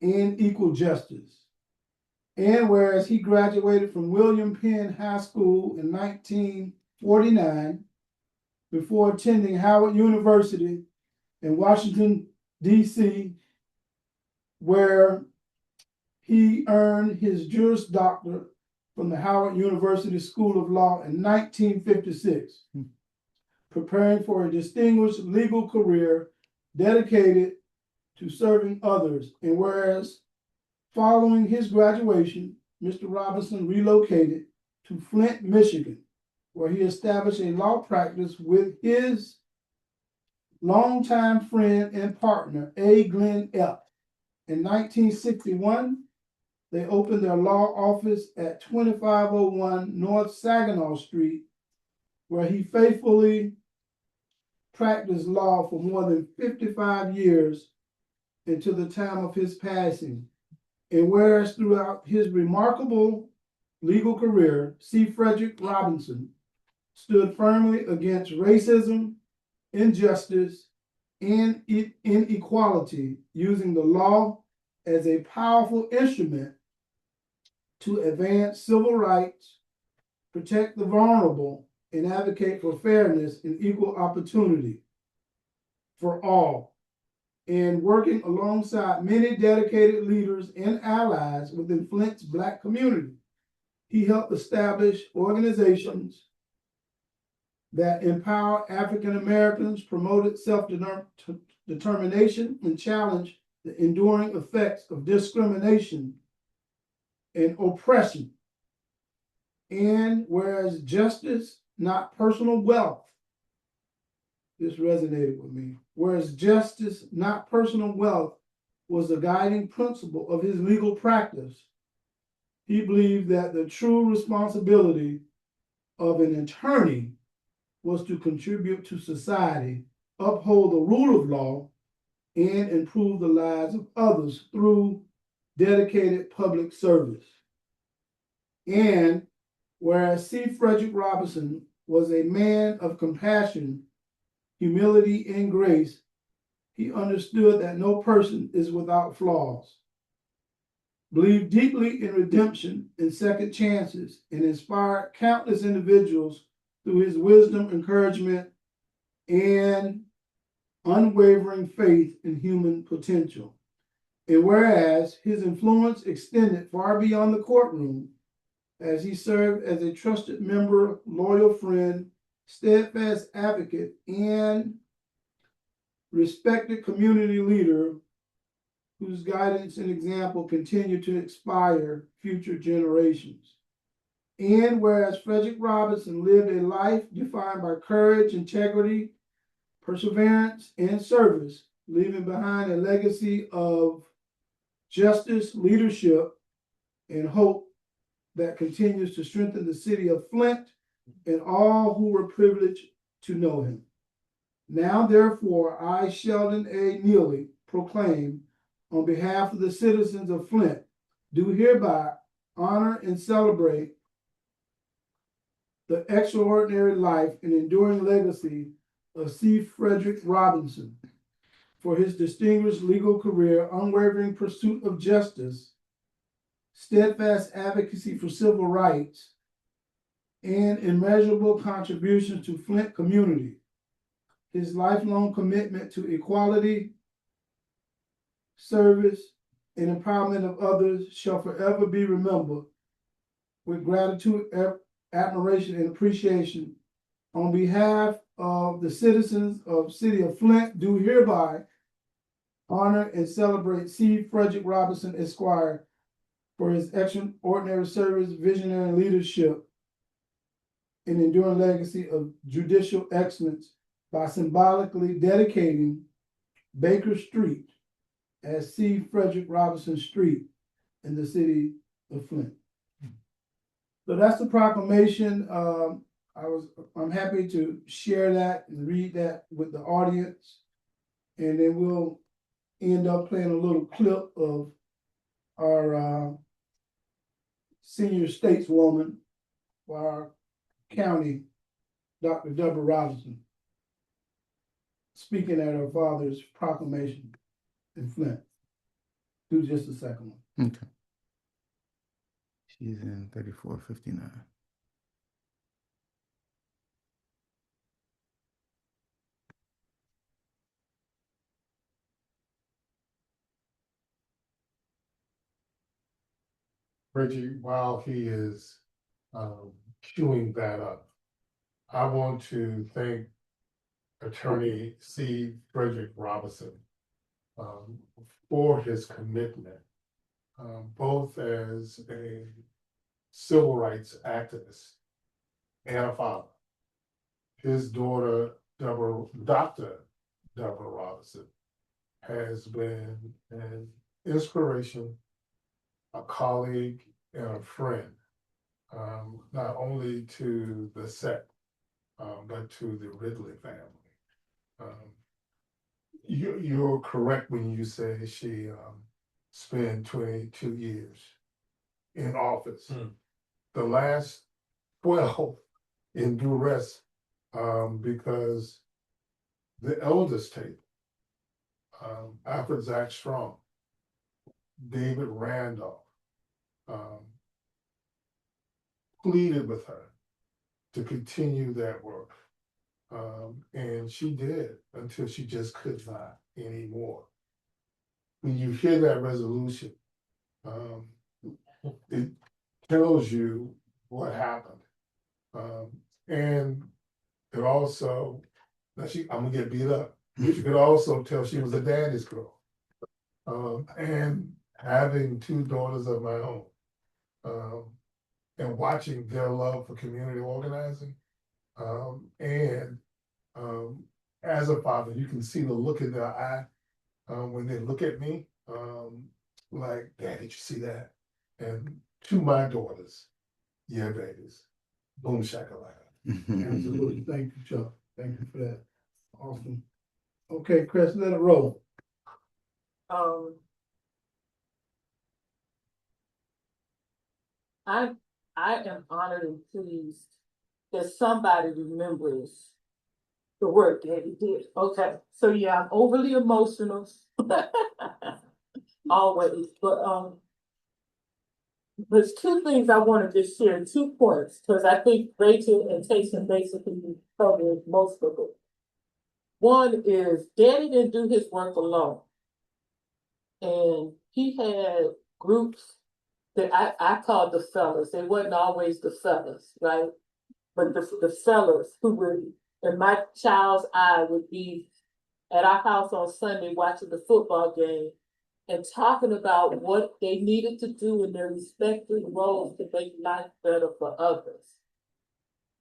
[SPEAKER 1] and equal justice. And whereas he graduated from William Penn High School in 1949, before attending Howard University in Washington, D.C., where he earned his Juris Doctor from the Howard University School of Law in 1956, preparing for a distinguished legal career dedicated to serving others. And whereas following his graduation, Mr. Robinson relocated to Flint, Michigan, where he established a law practice with his longtime friend and partner, A. Glenn Epp. In 1961, they opened their law office at 2501 North Saginaw Street, where he faithfully practiced law for more than 55 years until the time of his passing. And whereas throughout his remarkable legal career, C. Frederick Robinson stood firmly against racism, injustice, and inequality, using the law as a powerful instrument to advance civil rights, protect the vulnerable, and advocate for fairness and equal opportunity for all. And working alongside many dedicated leaders and allies within Flint's Black community, he helped establish organizations that empower African Americans, promoted self-determination, and challenged the enduring effects of discrimination and oppression. And whereas justice, not personal wealth, this resonated with me, whereas justice, not personal wealth, was the guiding principle of his legal practice, he believed that the true responsibility of an attorney was to contribute to society, uphold the rule of law, and improve the lives of others through dedicated public service. And whereas C. Frederick Robinson was a man of compassion, humility, and grace, he understood that no person is without flaws, believed deeply in redemption and second chances, and inspired countless individuals through his wisdom, encouragement, and unwavering faith in human potential. And whereas his influence extended far beyond the courtroom, as he served as a trusted member, loyal friend, steadfast advocate, and respected community leader whose guidance and example continue to inspire future generations. And whereas Frederick Robinson lived a life defined by courage, integrity, perseverance, and service, leaving behind a legacy of justice, leadership, and hope that continues to strengthen the city of Flint and all who were privileged to know him. Now, therefore, I, Sheldon A. Neely, proclaim on behalf of the citizens of Flint, do hereby honor and celebrate the extraordinary life and enduring legacy of C. Frederick Robinson for his distinguished legal career, unwavering pursuit of justice, steadfast advocacy for civil rights, and immeasurable contributions to Flint community. His lifelong commitment to equality, service, and empowerment of others shall forever be remembered with gratitude, admiration, and appreciation on behalf of the citizens of City of Flint, do hereby honor and celebrate C. Frederick Robinson Esquire for his extraordinary service, visionary leadership, and enduring legacy of judicial excellence by symbolically dedicating Baker Street as C. Frederick Robinson Street in the city of Flint. So that's the proclamation. I'm happy to share that and read that with the audience. And then we'll end up playing a little clip of our senior stateswoman for our county, Dr. Deborah Robinson, speaking at her father's proclamation in Flint. Do just a second one.
[SPEAKER 5] Okay. She's in 3459.
[SPEAKER 4] Reggie, while he is queuing that up, I want to thank Attorney C. Frederick Robinson for his commitment, both as a civil rights activist and a father. His daughter, Dr. Deborah Robinson, has been an inspiration, a colleague, and a friend, not only to the sect, but to the Ridley family. You're correct when you say she spent 22 years in office. The last 12 in duress, because the eldest table, Alfred Zach Strong, David Randolph, pleaded with her to continue that work. And she did until she just could not anymore. When you hear that resolution, it tells you what happened. And it also, I'm gonna get beat up. You could also tell she was a daddy's girl. And having two daughters of my own, and watching their love for community organizing, and as a father, you can see the look in their eye when they look at me, like, Dad, did you see that? And to my daughters, yeah, babies, boom shakalaka.
[SPEAKER 1] Absolutely. Thank you, Chuck. Thank you for that. Awesome. Okay, Chris, let it roll.
[SPEAKER 6] I am honored and pleased that somebody remembers the work that he did. Okay, so yeah, I'm overly emotional. Always, but there's two things I wanted to share, 2 points, because I think Rachel and Tayson basically covered most of it. One is Daddy didn't do his work alone. And he had groups that I called the fellas. They wasn't always the fellas, right? But the fellas who were, in my child's eye, would be at our house on Sunday watching the football game and talking about what they needed to do in their respective roles to make life better for others.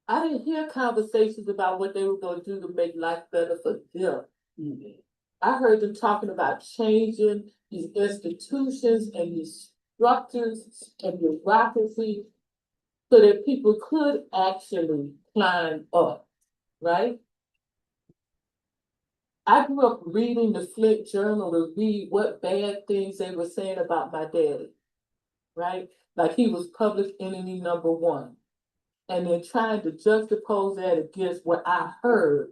[SPEAKER 6] I didn't hear conversations about what they were going to do to make life better for them. I heard them talking about changing these institutions and these structures and bureaucracy so that people could actually climb up, right? I grew up reading the Flint Journal to read what bad things they were saying about my daddy, right? Like he was public enemy number 1. And then trying to juxtapose that against what I heard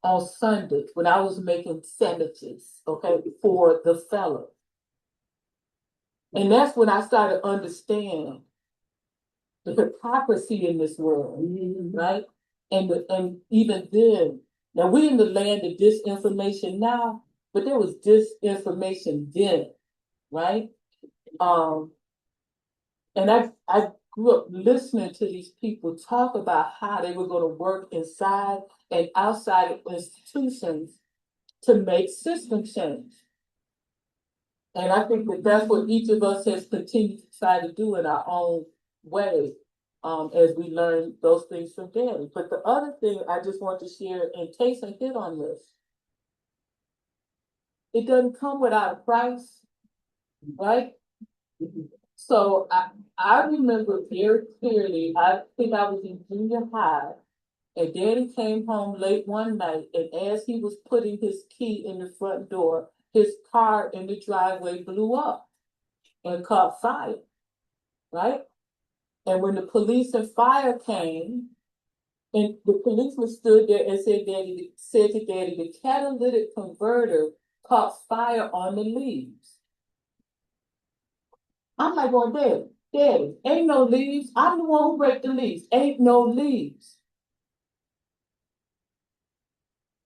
[SPEAKER 6] on Sundays when I was making sandwiches, okay, for the fellow. And that's when I started to understand the hypocrisy in this world, right? And even then, now we're in the land of disinformation now, but there was disinformation then, right? And I look, listening to these people talk about how they were gonna work inside and outside of institutions to make system change. And I think that that's what each of us has continued to try to do in our own way, as we learn those things from Danny. But the other thing I just want to share, and Taysom hit on this, it doesn't come without a price, right? So I remember very clearly, I think I was in junior high, and Daddy came home late one night, and as he was putting his key in the front door, his car in the driveway blew up and caught fire, right? And when the police and fire came, and the policeman stood there and said to Daddy, the catalytic converter caught fire on the leaves. I'm like, well, Daddy, ain't no leaves. I'm the one who break the leaves. Ain't no leaves.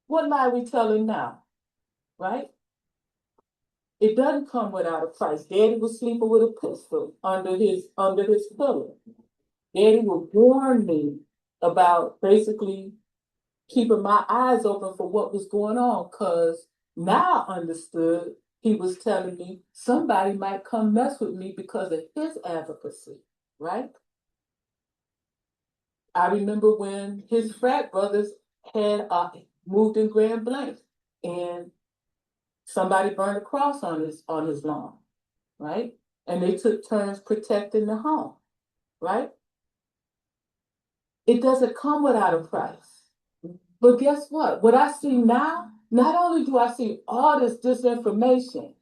[SPEAKER 6] What lie we telling now, right? It doesn't come without a price. Daddy was sleeping with a pistol under his pillow. Daddy would warn me about basically keeping my eyes open for what was going on, because now I understood he was telling me somebody might come mess with me because of his advocacy, right? I remember when his frat brothers had moved in Grand Blanc, and somebody burned a cross on his lawn, right? And they took turns protecting the home, right? It doesn't come without a price. But guess what? What I see now, not only do I see all this disinformation,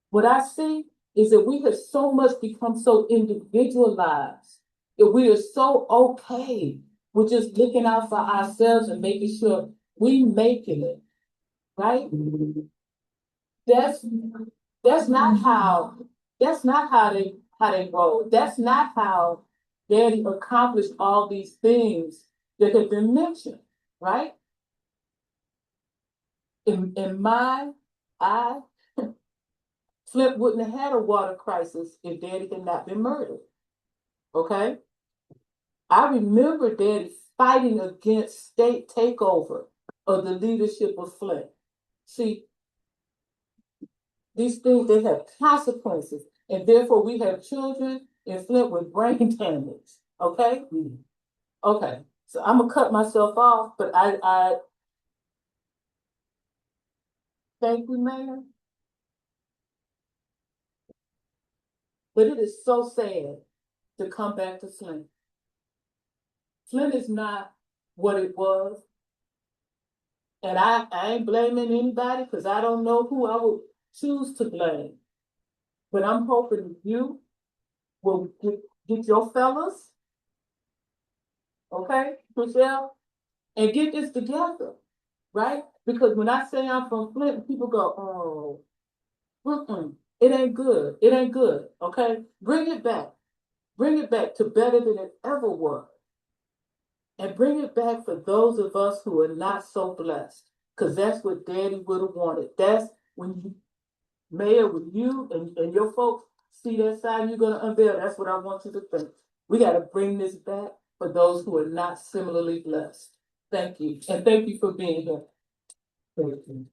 [SPEAKER 6] what I see is that we have so much become so individualized, that we are so okay with just looking out for ourselves and making sure we making it, right? That's not how they roll. That's not how Daddy accomplished all these things that have been mentioned, right? In my eye, Flint wouldn't have had a water crisis if Daddy had not been murdered. Okay? I remember Daddy fighting against state takeover of the leadership of Flint. See, these things, they have consequences, and therefore we have children in Flint with brain damage. Okay? Okay. So I'm gonna cut myself off, but I thank you, Mayor. But it is so sad to come back to Flint. Flint is not what it was. And I ain't blaming anybody because I don't know who I would choose to blame. But I'm hoping you will get your fellas, okay, Michelle, and get this together, right? Because when I say I'm from Flint, people go, oh, it ain't good. It ain't good, okay? Bring it back. Bring it back to better than it ever was. And bring it back for those of us who are not so blessed. Because that's what Daddy would have wanted. That's when you, Mayor, when you and your folks see that sign you're going to unveil, that's what I want you to think. We got to bring this back for those who are not similarly blessed. Thank you. And thank you for being here. Thank you.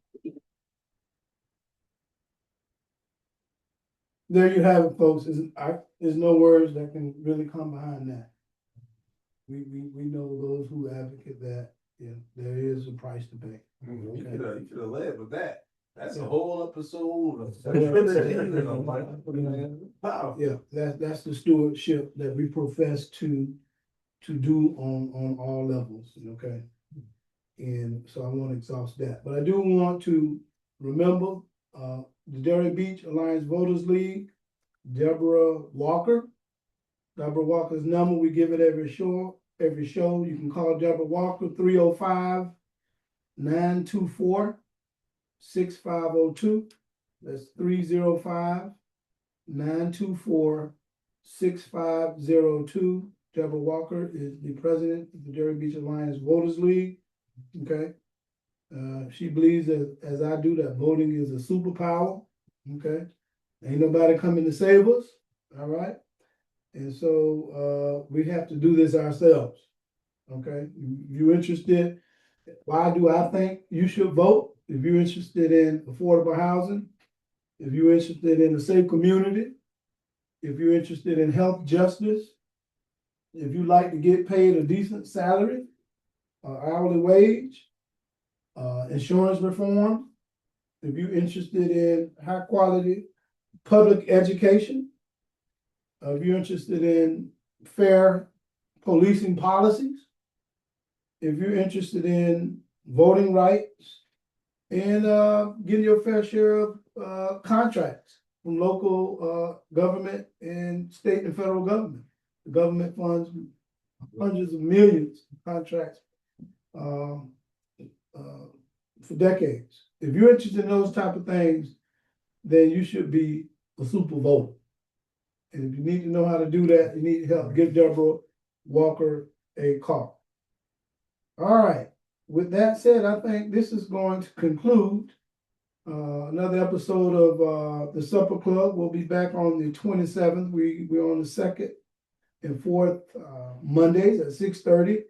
[SPEAKER 1] There you have it, folks. There's no words that can really come behind that. We know those who advocate that, yeah, there is a price to pay.
[SPEAKER 2] You could have led with that. That's a whole episode.
[SPEAKER 1] Yeah, that's the stewardship that we profess to do on all levels, okay? And so I won't exhaust that, but I do want to remember, the Derry Beach Alliance Voters League, Deborah Walker. Deborah Walker's number, we give it every show. You can call Deborah Walker 305-924-6502. That's 305-924-6502. Deborah Walker is the president of the Derry Beach Alliance Voters League. Okay. She believes that, as I do, that voting is a superpower. Okay. Ain't nobody coming to save us. All right. And so, we have to do this ourselves. Okay, if you're interested, why do I think you should vote? If you're interested in affordable housing, if you're interested in a safe community, if you're interested in health justice, if you like to get paid a decent salary, hourly wage, insurance reform, if you're interested in high quality public education, if you're interested in fair policing policies, if you're interested in voting rights and getting your fair share of contracts from local government and state and federal government. The government funds hundreds of millions of contracts for decades. If you're interested in those type of things, then you should be a super voter. And if you need to know how to do that, you need help, give Deborah Walker a call. All right, with that said, I think this is going to conclude another episode of the Supper Club. We'll be back on the 27th. We're on the second and fourth Mondays at 6:30.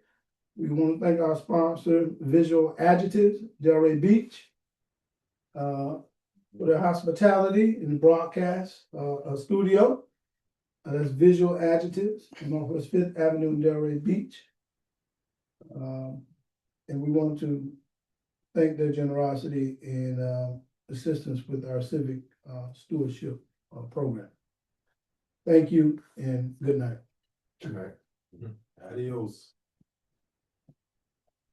[SPEAKER 1] We want to thank our sponsor, Visual Adjectives, Delray Beach, for their hospitality in the broadcast studio. That's Visual Adjectives in Northwest 5th Avenue in Delray Beach. And we want to thank their generosity in assistance with our civic stewardship program. Thank you and good night.
[SPEAKER 4] Good night.
[SPEAKER 2] Adios.